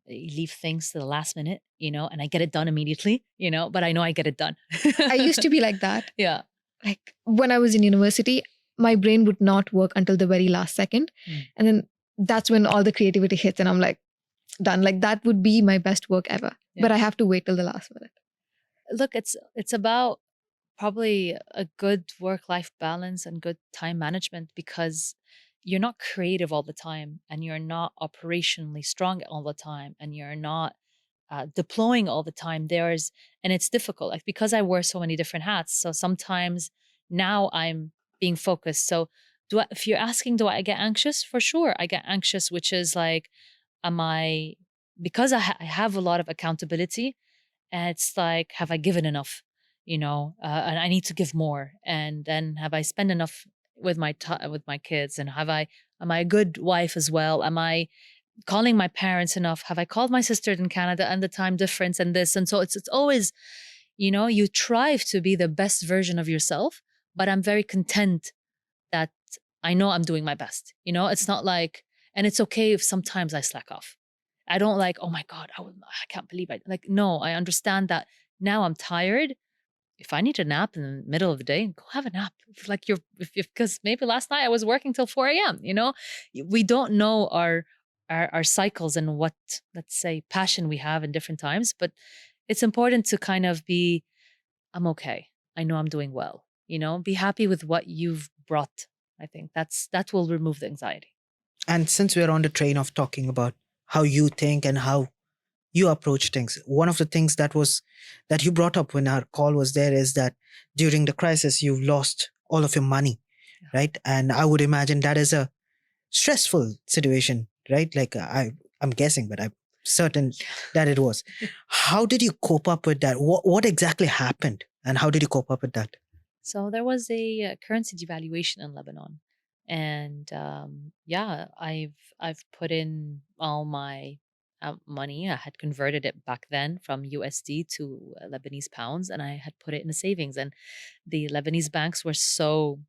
leave things to the last minute, and I get it done immediately, but I know I get it done. I used to be like that. Yeah. Like when I was in university, my brain would not work until the very last second. And then that's when all the creativity hits and I'm like, done. Like that would be my best work ever. Yeah. But I have to wait till the last minute. Look, it's about probably a good work-life balance and good time management, because you're not creative all the time and you're not operationally strong all the time and you're not deploying all the time. And it's difficult, like, because I wear so many different hats. So sometimes now I'm being focused. So if you're asking, do I get anxious? For sure, I get anxious, which is like, because I have a lot of accountability, and it's like, have I given enough? And I need to give more. And then have I spent enough with my kids? And am I a good wife as well? Am I calling my parents enough? Have I called my sister in Canada, and the time difference and this? And so it's always, you strive to be the best version of yourself, but I'm very content that I know I'm doing my best. It's not like, and it's okay if sometimes I slack off. I don't like, oh my God, I can't believe no, I understand that now I'm tired. If I need a nap in the middle of the day, go have a nap. Because maybe last night I was working till 4 a.m. We don't know our cycles and what, let's say, passion we have in different times. But it's important to kind of be, I'm okay. I know I'm doing well. Be happy with what you've brought. I think that will remove the anxiety. And since we're on the train of talking about how you think and how you approach things, one of the things that you brought up when our call was there is that during the crisis, you've lost all of your money, right? And I would imagine that is a stressful situation, right? Like I'm guessing, but I'm certain that it was. How did you cope up with that? What exactly happened, and how did you cope up with that? So there was a currency devaluation in Lebanon, and I've put in all my money. I had converted it back then from USD to Lebanese pounds, and I had put it in the savings. And the Lebanese banks were so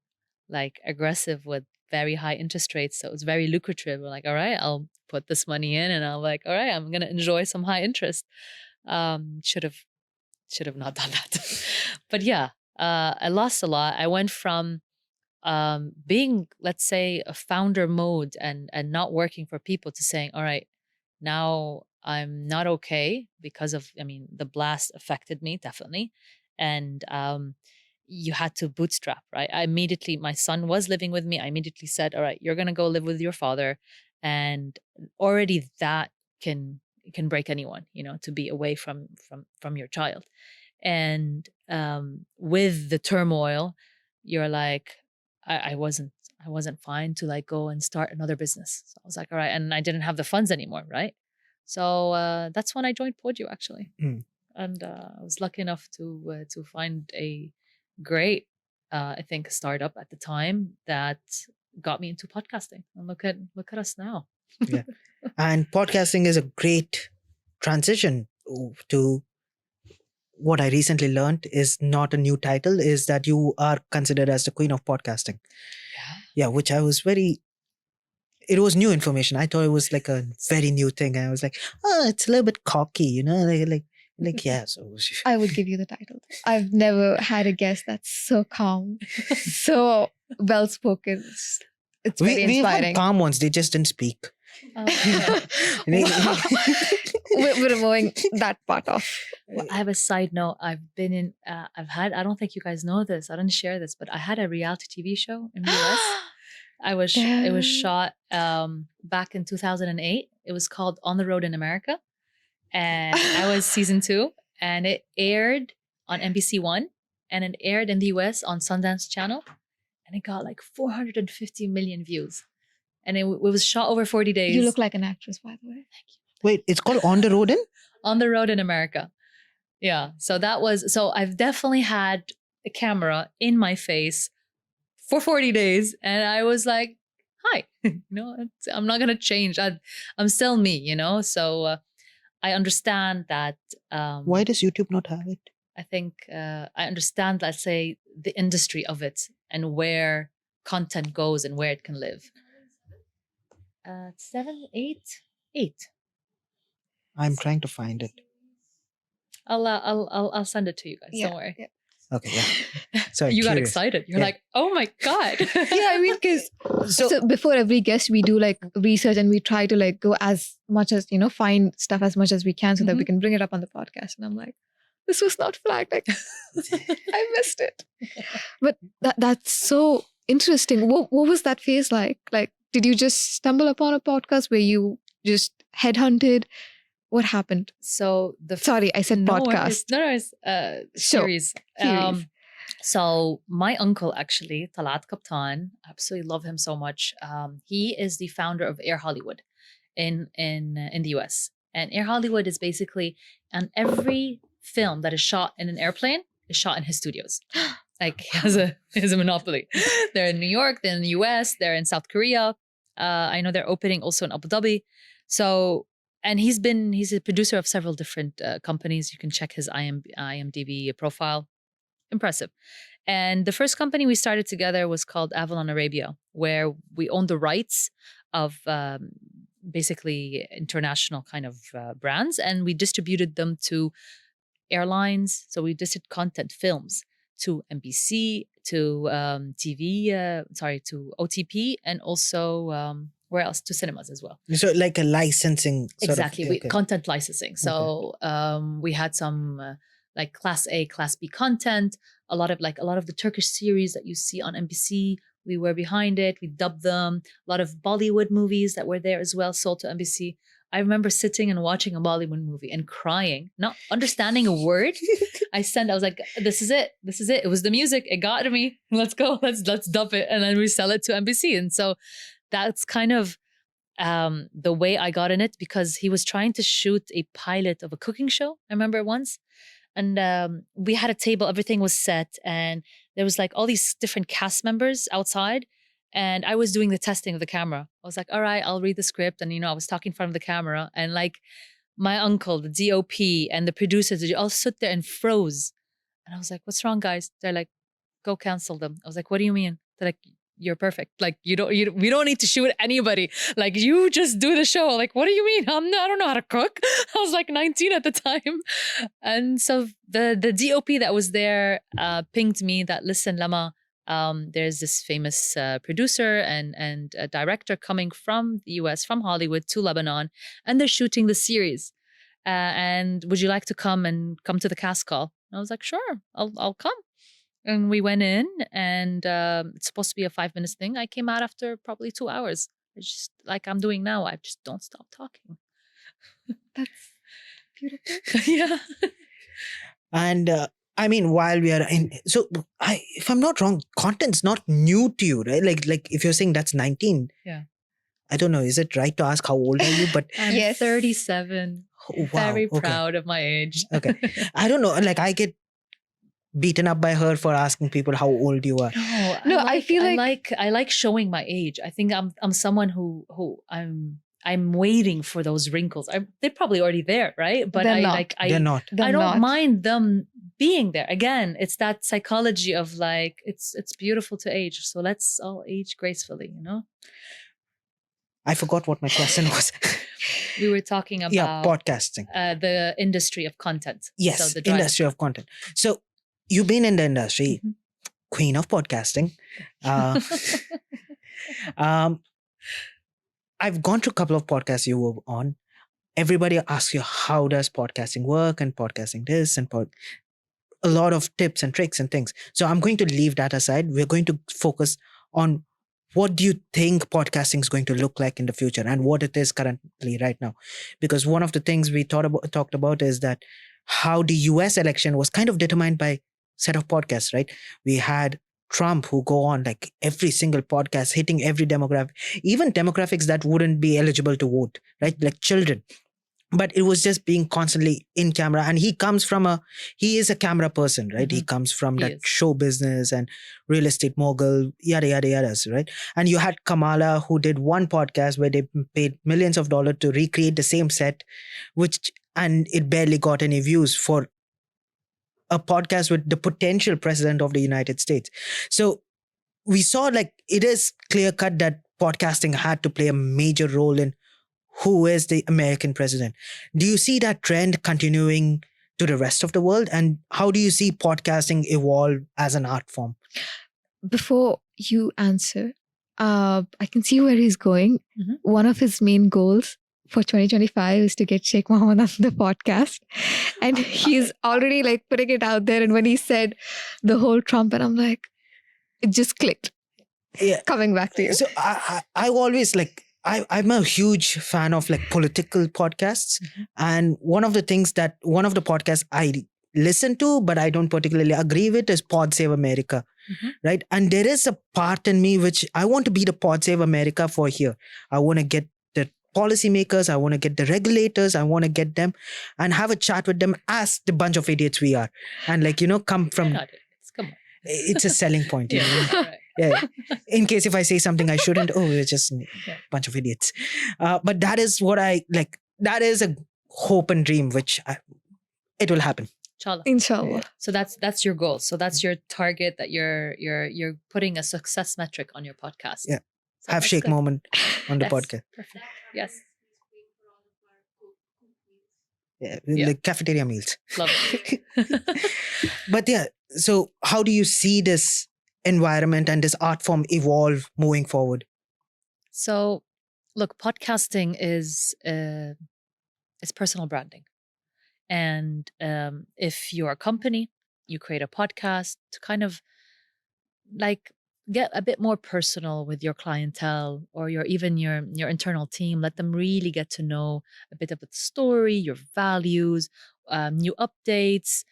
aggressive with very high interest rates, so it was very lucrative. We're like, all right, I'll put this money in, and I'm like, all right, I'm gonna enjoy some high interest. Should have not done that, but yeah. I lost a lot. I went from being, let's say, a founder mode and not working for people to saying, all right, now I'm not okay because of, the blast affected me definitely. And you had to bootstrap, right? My son was living with me. I immediately said, all right, you're going to go live with your father. And already that can break anyone, to be away from your child. And with the turmoil, you're like, I wasn't fine to go and start another business. So I was like, all right, and I didn't have the funds anymore, right? So that's when I joined Podio, actually. And I was lucky enough to find a great, I think, startup at the time that got me into podcasting. And look at us now. Yeah. And podcasting is a great transition to what I recently learned is not a new title, is that you are considered as the queen of podcasting. Yeah, which I was very, it was new information. I thought it was like a very new thing. And I was like, oh, it's a little bit cocky, yeah. So I would give you the title. I've never had a guest that's so calm, so well spoken. It's very we had inspiring. calm ones, they just didn't speak. We're removing that part off. Well, I have a side note. I've been in, I don't think you guys know this. I didn't share this, but I had a reality TV show in the US. It was shot back in 2008. It was called On the Road in America. And I was season 2, and it aired on NBC One, and it aired in the US on Sundance Channel, and it got like 450 million views. And it was shot over 40 days. You look like an actress, by the way. Thank you. Wait, it's called On the Road in? On the Road in America. Yeah. So I've definitely had a camera in my face for 40 days. And I was like, hi, I'm not going to change. I'm still me, So I understand that. Why does YouTube not have it? I think I understand, let's say, the industry of it and where content goes and where it can live. 7, 8. I'm trying to find it. I'll send it to you guys. Yeah, Don't worry. yeah. Okay, yeah. Sorry, You got curious. excited. You're Yeah. like, oh my God. Yeah, I mean, because So, before every guest, we do like research and we try to like go as much as, find stuff as much as we can so that we can bring it up on the podcast. And I'm like, this was not flagged. Like, I missed it. But that's so interesting. What was that phase like? Like, did you just stumble upon a podcast where you just headhunted? What happened? So Sorry, I said podcast. It's series. Series. So my uncle, actually, Talat Kaptan, absolutely love him so much. He is the founder of Air Hollywood in the US. And Air Hollywood is basically, and every film that is shot in an airplane is shot in his studios. Like he has a monopoly. They're in New York, they're in the US, they're in South Korea. I know they're opening also in Abu Dhabi. So, and he's a producer of several different companies. You can check his IMDb profile. Impressive. And the first company we started together was called Avalon Arabia, where we owned the rights of basically international kind of brands, and we distributed them to airlines. So we did content films to NBC, to to OTP, and also where else? To cinemas as well. so like a licensing sort Exactly. of. We content licensing. So we had some like Class A, Class B content. A lot of the Turkish series that you see on NBC. We were behind it. We dubbed them. A lot of Bollywood movies that were there as well, sold to NBC. I remember sitting and watching a Bollywood movie and crying, not understanding a word. I was like, this is it. This is it. It was the music. It got to me. Let's go. Let's dub it. And then we sell it to NBC. And so that's kind of the way I got in it, because he was trying to shoot a pilot of a cooking show. I remember once. And we had a table, everything was set, and there was like all these different cast members outside. And I was doing the testing of the camera. I was like, all right, I'll read the script. And, I was talking in front of the camera. And like my uncle, the DOP, and the producers, they all stood there and froze. And I was like, what's wrong, guys? They're like, go cancel them. I was like, what do you mean? They're like, you're perfect. Like, we don't need to shoot anybody. Like, you just do the show. Like, what do you mean? I don't know how to cook. I was like 19 at the time. And so the DOP that was there pinged me that, listen, Lama, there's this famous producer and a director coming from the US, from Hollywood to Lebanon, and they're shooting the series. And would you like to come to the cast call? And I was like, sure, I'll come. And we went in, and it's supposed to be a 5-minute thing. I came out after probably 2 hours. It's just like I'm doing now. I just don't stop talking. That's beautiful. Yeah. And I mean, while we are in, so if I'm not wrong, content's not new to you, right? Like if you're saying that's 19. Yeah. I don't know. Is it right to ask how old are you? But I'm Yes. 37. oh, wow, Very okay. proud of my age. Okay. I don't know. Like I get beaten up by her for asking people how old you are. No, I feel I like showing my age. I think I'm someone who I'm waiting for those wrinkles. They're probably already there, right? But They're I not. like They're not. They're I don't not. mind them being there. Again, it's that psychology of like it's beautiful to age, so let's all age gracefully, you know? I forgot what my question was. We were talking about Yeah, podcasting. the industry of content. Yes, So the drive. industry of content. So you've been in the industry, Mhm. queen of podcasting. Uh, I've gone to a couple of podcasts you were on. Everybody asks you, how does podcasting work and podcasting this and a lot of tips and tricks and things. So I'm going to leave that aside. We're going to focus on what do you think podcasting is going to look like in the future and what it is currently right now. Because one of the things we talked about is that how the US election was kind of determined by set of podcasts, right? We had Trump who go on like every single podcast, hitting every demographic, even demographics that wouldn't be eligible to vote, right? Like children. But it was just being constantly in camera. And he is a camera person, right? He comes from He that is. show business and real estate mogul, yada, yada, yada, right? And you had Kamala who did one podcast where they paid millions of dollars to recreate the same set, and it barely got any views for a podcast with the potential president of the United States. So we saw like it is clear cut that podcasting had to play a major role in who is the American president. Do you see that trend continuing to the rest of the world? And how do you see podcasting evolve as an art form? Before you answer, I can see where he's going. Mhm. One of his main goals for 2025 is to get Sheikh Mohammed on the podcast. And he's already like putting it out there. And when he said the whole Trump, and I'm like, it just clicked. Yeah. Coming back to you. So I always like, I'm a huge fan of like political podcasts. And one of the podcasts I listen to, but I don't particularly agree with is Pod Save America. Right. And there is a part in me which I want to be the Pod Save America for here. I want to get the policymakers. I want to get the regulators. I want to get them and have a chat with them as the bunch of idiots we are. And like, come from, Not idiots. Come on. it's a selling point. You know? Right. Yeah. In case if I say something I shouldn't, we're just a bunch of idiots. But that is what I like. That is a hope and dream, it will happen. Inshallah. So that's your goal. So that's your target that you're putting a success metric on your podcast. Yeah. So Have that's Sheikh good. Moment on the Yes. podcast. Perfect. Yes. Yeah. Yeah. The cafeteria meals. Love it. But yeah, so how do you see this environment and this art form evolve moving forward? So, look, podcasting is it's personal branding, and if you're a company, you create a podcast to kind of like get a bit more personal with your clientele or your internal team. Let them really get to know a bit of the story, your values, new updates,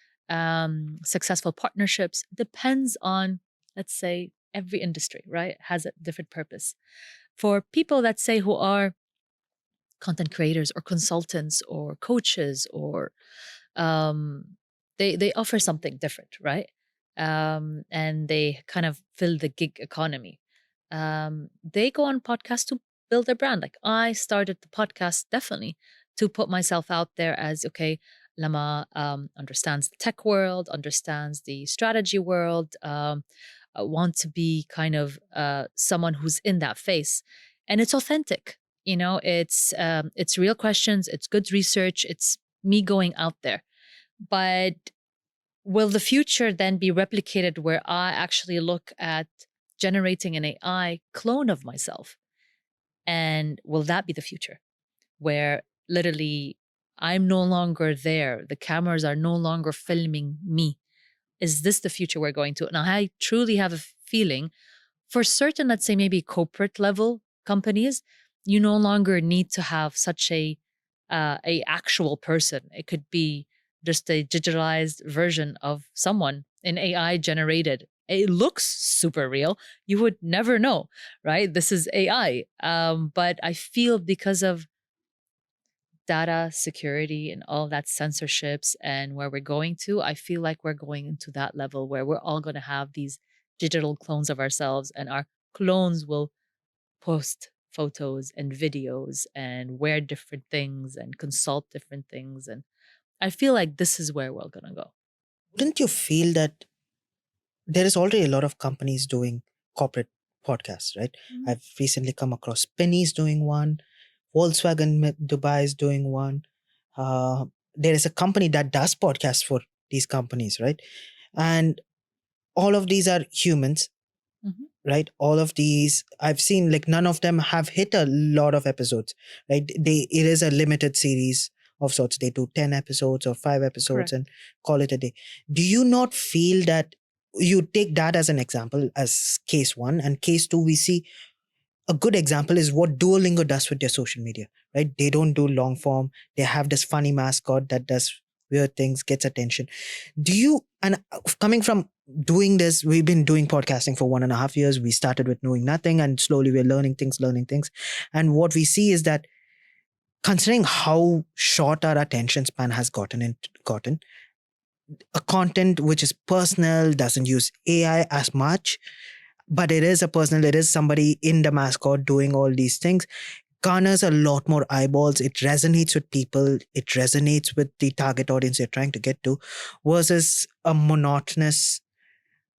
successful partnerships. Depends on, let's say, every industry, right? Has a different purpose. For people that say who are content creators or consultants or coaches or they offer something different, right? And they kind of fill the gig economy. They go on podcasts to build their brand. Like I started the podcast definitely to put myself out there as, okay, Lama understands the tech world, understands the strategy world, want to be kind of someone who's in that face. And it's authentic. It's real questions, it's good research, it's me going out there. But will the future then be replicated where I actually look at generating an AI clone of myself? And will that be the future where literally I'm no longer there? The cameras are no longer filming me. Is this the future we're going to? Now, I truly have a feeling for certain, let's say maybe corporate level companies, you no longer need to have such a actual person. It could be just a digitalized version of someone, an AI generated. It looks super real. You would never know, right? This is AI. But I feel because of data security and all that censorships and where we're going to, I feel like we're going into that level where we're all going to have these digital clones of ourselves and our clones will post photos and videos and wear different things and consult different things. And I feel like this is where we're going to go. Wouldn't you feel that there is already a lot of companies doing corporate podcasts, right? I've recently come across Penny's doing one, Volkswagen Dubai is doing one. There is a company that does podcasts for these companies, right? And all of these are humans, Mhm. right? All of these I've seen, like, none of them have hit a lot of episodes, right? It is a limited series of sorts. They do 10 episodes or 5 episodes Correct. and call it a day. Do you not feel that you take that as an example, as case one, and case two, we see a good example is what Duolingo does with their social media, right? They don't do long form. They have this funny mascot that does weird things, gets attention. Do you, and coming from doing this, we've been doing podcasting for 1.5 years. We started with knowing nothing and slowly we're learning things. And what we see is that considering how short our attention span has gotten, a content which is personal, doesn't use AI as much, but it is a personal, it is somebody in the mascot doing all these things, garners a lot more eyeballs. It resonates with people. It resonates with the target audience you're trying to get to, versus a monotonous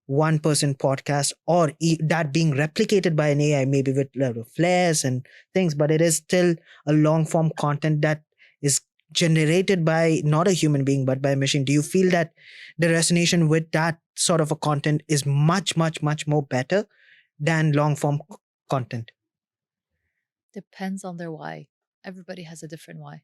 one-person podcast, or that being replicated by an AI, maybe with a lot of flares and things, but it is still a long-form content that is generated by not a human being, but by a machine. Do you feel that the resonation with that sort of a content is much, much, much more better than long-form content? Depends on their why. Everybody has a different why.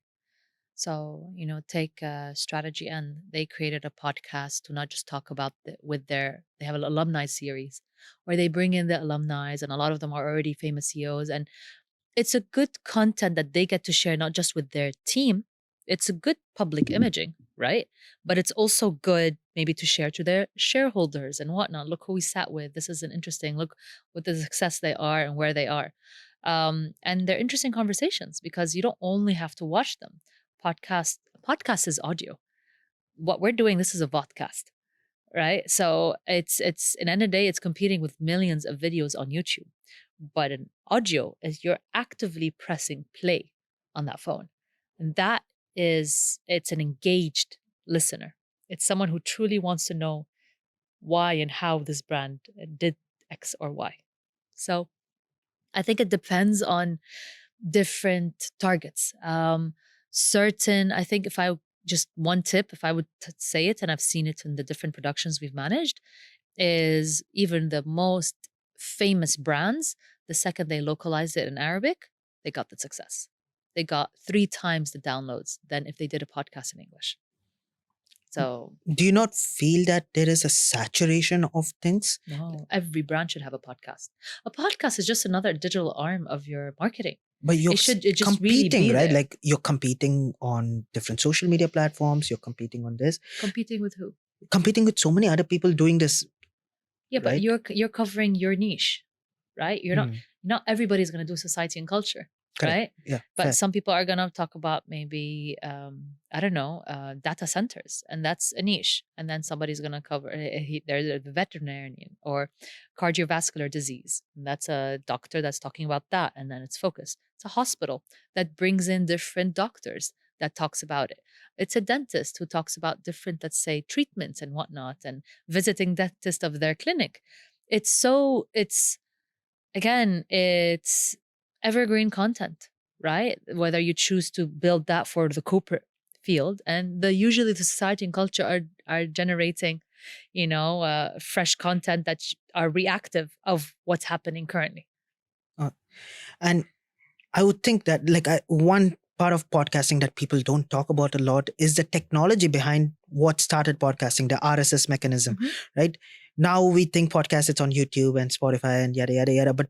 So, take Strategy and they created a podcast to not just talk about they have an alumni series where they bring in the alumni, and a lot of them are already famous CEOs. And it's a good content that they get to share, not just with their team. It's a good public imaging, right? But it's also good maybe to share to their shareholders and whatnot. Look who we sat with. This is an interesting look what the success they are and where they are. And they're interesting conversations because you don't only have to watch them. Podcast is audio. What we're doing, this is a vodcast, right? So it's in the end of the day, it's competing with millions of videos on YouTube. But an audio is you're actively pressing play on that phone. And it's an engaged listener. It's someone who truly wants to know why and how this brand did X or Y. So I think it depends on different targets. I think if I just one tip, if I would say it, and I've seen it in the different productions we've managed, is even the most famous brands, the second they localized it in Arabic, they got the success. They got 3 times the downloads than if they did a podcast in English. So, do you not feel that there is a saturation of things? no, every brand should have a podcast. A podcast is just another digital arm of your marketing. But you're It just really competing, be right? there. Like, you're competing on different social media platforms. You're competing on this, Competing with who? competing with so many other people doing this. Yeah, but Right. you're covering your niche, right? You're not everybody's going to do society and culture, Correct. right? Yeah. But fair. some people are going to talk about maybe I don't know, data centers, and that's a niche. And then somebody's going to cover there's a veterinarian or cardiovascular disease, and that's a doctor that's talking about that, and then it's focused. It's a hospital that brings in different doctors that talks about it. It's a dentist who talks about different, let's say, treatments and whatnot, and visiting dentist of their clinic. It's again, it's evergreen content, right? Whether you choose to build that for the corporate field, and usually the society and culture are generating, fresh content that are reactive of what's happening currently. And I would think that, like, one part of podcasting that people don't talk about a lot is the technology behind what started podcasting, the RSS mechanism, right? Now we think podcast it's on YouTube and Spotify and yada yada yada, but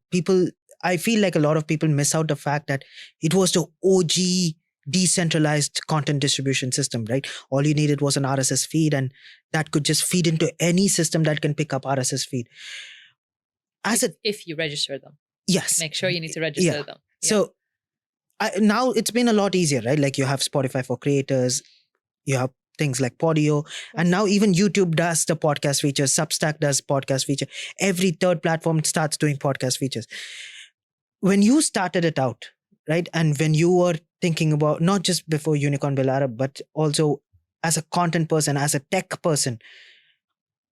I feel like a lot of people miss out the fact that it was the OG decentralized content distribution system, right? All you needed was an RSS feed, and that could just feed into any system that can pick up RSS feed. If you register them, Yes, make sure you need to register them. Yeah. So now it's been a lot easier, right? Like, you have Spotify for creators, you have things like Podio, and now even YouTube does the podcast feature, Substack does podcast feature. Every third platform starts doing podcast features. when you started it out, right? And when you were thinking about not just before Unicorn Bil Arab, but also as a content person, as a tech person,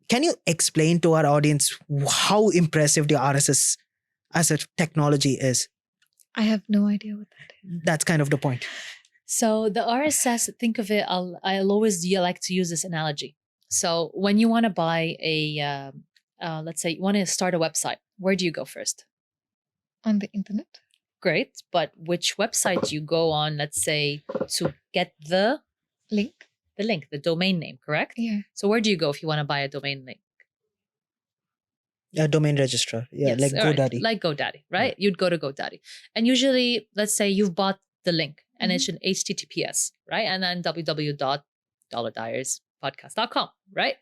can you explain to our audience how impressive the RSS as a technology is? I have no idea what that is. That's kind of the point. So the RSS, think of it, I'll always like to use this analogy. So when you want to buy let's say you want to start a website, where do you go first? On the internet? Great. But which website do you go on, let's say, to get the Link? the domain name, correct? Yeah. So where do you go if you want to buy a domain name? A domain registrar. Yeah, Yes, like all right, GoDaddy. like GoDaddy, right? You'd go to GoDaddy. And usually, let's say you've bought the link and it's an HTTPS, right? And then www.diariespodcast.com, right?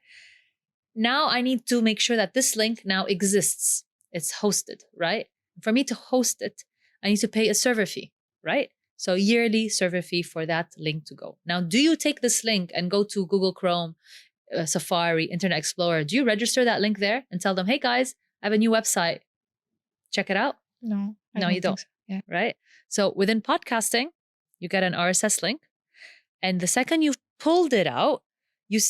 Now I need to make sure that this link now exists. It's hosted, right? For me to host it, I need to pay a server fee, right? So yearly server fee for that link to go. Now, do you take this link and go to Google Chrome, Safari, Internet Explorer? Do you register that link there and tell them, hey guys, I have a new website. Check it out. No. No, you don't. So. Yeah. Right? So within podcasting, you get an RSS link. And the second you've pulled it out, you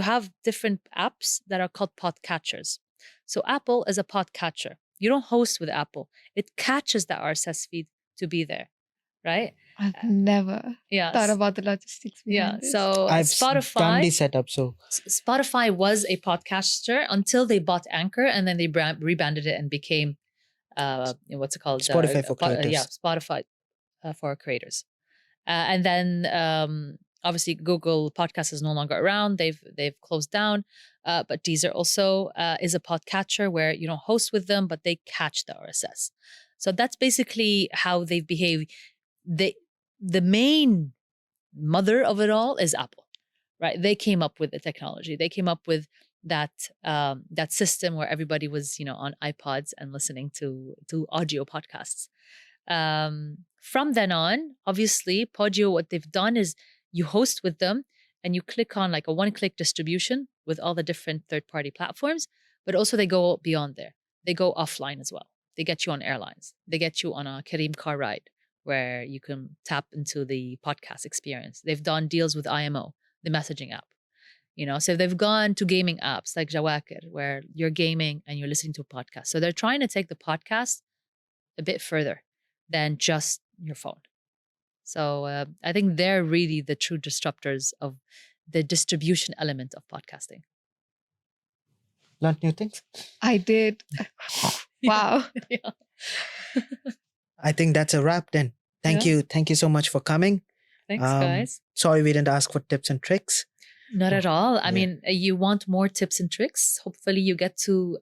have different apps that are called podcatchers. So Apple is a podcatcher. You don't host with Apple. It catches the RSS feed to be there, right? I've never thought about the logistics behind this. So I've Spotify done the setup. So Spotify was a podcaster until they bought Anchor, and then they rebranded it and became what's it called? Spotify for creators. Spotify for creators. And then obviously Google Podcast is no longer around. They've closed down. But Deezer also is a podcatcher where you don't host with them, but they catch the RSS. So that's basically how they've behaved. The main mother of it all is Apple, right? They came up with the technology. They came up with that system where everybody was, on iPods and listening to audio podcasts. From then on, obviously, Podio, what they've done is you host with them and you click on like a one-click distribution with all the different third-party platforms, but also they go beyond there. They go offline as well. They get you on airlines. They get you on a Kareem car ride where you can tap into the podcast experience. They've done deals with IMO, the messaging app. So they've gone to gaming apps like Jawakir, where you're gaming and you're listening to a podcast. So they're trying to take the podcast a bit further than just your phone. So I think they're really the true disruptors of the distribution element of podcasting. learned new things. I did. Wow. Yeah. I think that's a wrap then. Thank you. Thank you so much for coming. Thanks, guys. Sorry we didn't ask for tips and tricks. Not at all. I Yeah. mean, you want more tips and tricks. Hopefully you get to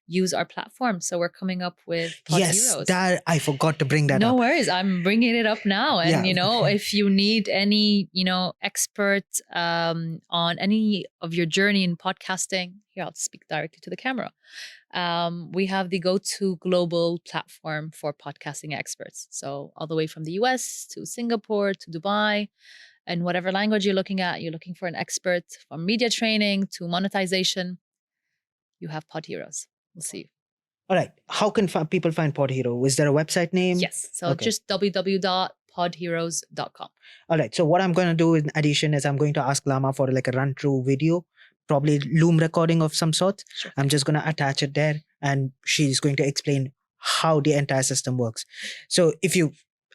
use our platform. So we're coming up with Pod Yes, Heroes. that I forgot to bring that No up. worries. I'm bringing it up now. And, Yeah. if you need any, expert on any of your journey in podcasting, here, I'll speak directly to the camera. We have the go-to global platform for podcasting experts. So all the way from the US to Singapore to Dubai, and whatever language you're looking for an expert from media training to monetization, you have Pod Heroes. We'll see. All right. How can people find Pod Hero? Is there a website name? Yes. So Okay. just www.podheroes.com. All right. So what I'm going to do in addition is I'm going to ask Lama for like a run through video, probably Loom recording of some sort. Sure. I'm just going to attach it there and she's going to explain how the entire system works. So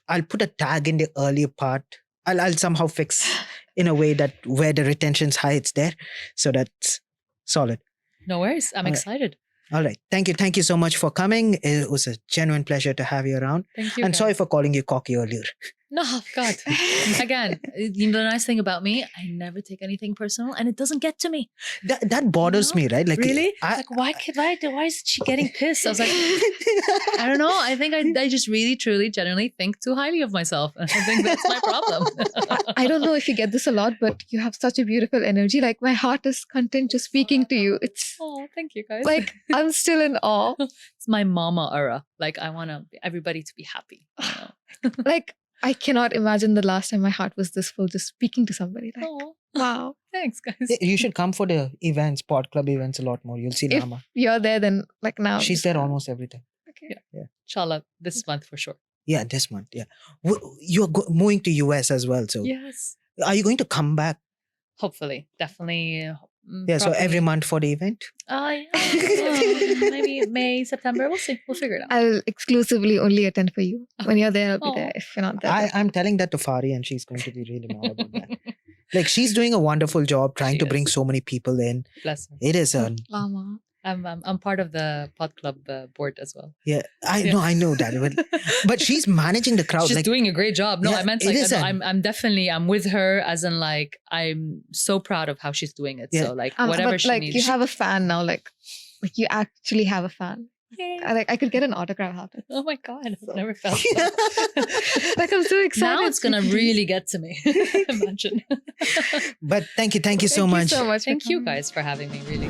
I'll put a tag in the earlier part. I'll somehow fix in a way that where the retention's high, it's there. So that's solid. No worries. I'm All right. excited. All right. Thank you. Thank you so much for coming. It was a genuine pleasure to have you around. Thank you. And guys. sorry for calling you cocky earlier. No, God. Again, the nice thing about me, I never take anything personal and it doesn't get to me. That bothers me, right? Like Really? I, Why is she getting pissed? I was like, I don't know. I think I just really, truly, genuinely think too highly of myself. And I think that's my problem. I don't know if you get this a lot, but you have such a beautiful energy. Like my heart is content just speaking to you. It's Oh, thank you, guys. like I'm still in awe. It's my mama era. Like I want everybody to be happy. Like I cannot imagine the last time my heart was this full just speaking to somebody. Like Oh, wow. thanks, guys. you should come for the events, pod club events a lot more. You'll see If Lama. you're there, then like now. She's there almost every time. Okay. Inshallah, this month for sure. Yeah, this month. Yeah. You're moving to US as well. So Yes. are you going to come back? Hopefully. Definitely. Yeah. So every probably- month for the event? Maybe May, September. We'll see. We'll figure it out. I'll exclusively only attend for you. When you're there, I'll be Oh. there. If you're not there, I'm telling that to Fari and she's going to be really mad about that. Like she's doing a wonderful job trying She to bring is. so many people in. Bless her. It is a Lama. I'm part of the pod club board as well. yeah. I know that, but she's managing the crowd. She's like doing a great job. No, Yeah, I meant it like is I'm definitely I'm with her as in like I'm so proud of how she's doing it. Yeah. So like whatever but, she like needs. you have a fan now. Like you actually have a fan. Yay. I could get an autograph out of it. Oh my god, I've So- never felt that. Like I'm so excited. Now it's gonna really get to me. Imagine. but thank you so Thank much. you so much. for Thank you coming. guys for having me. Really.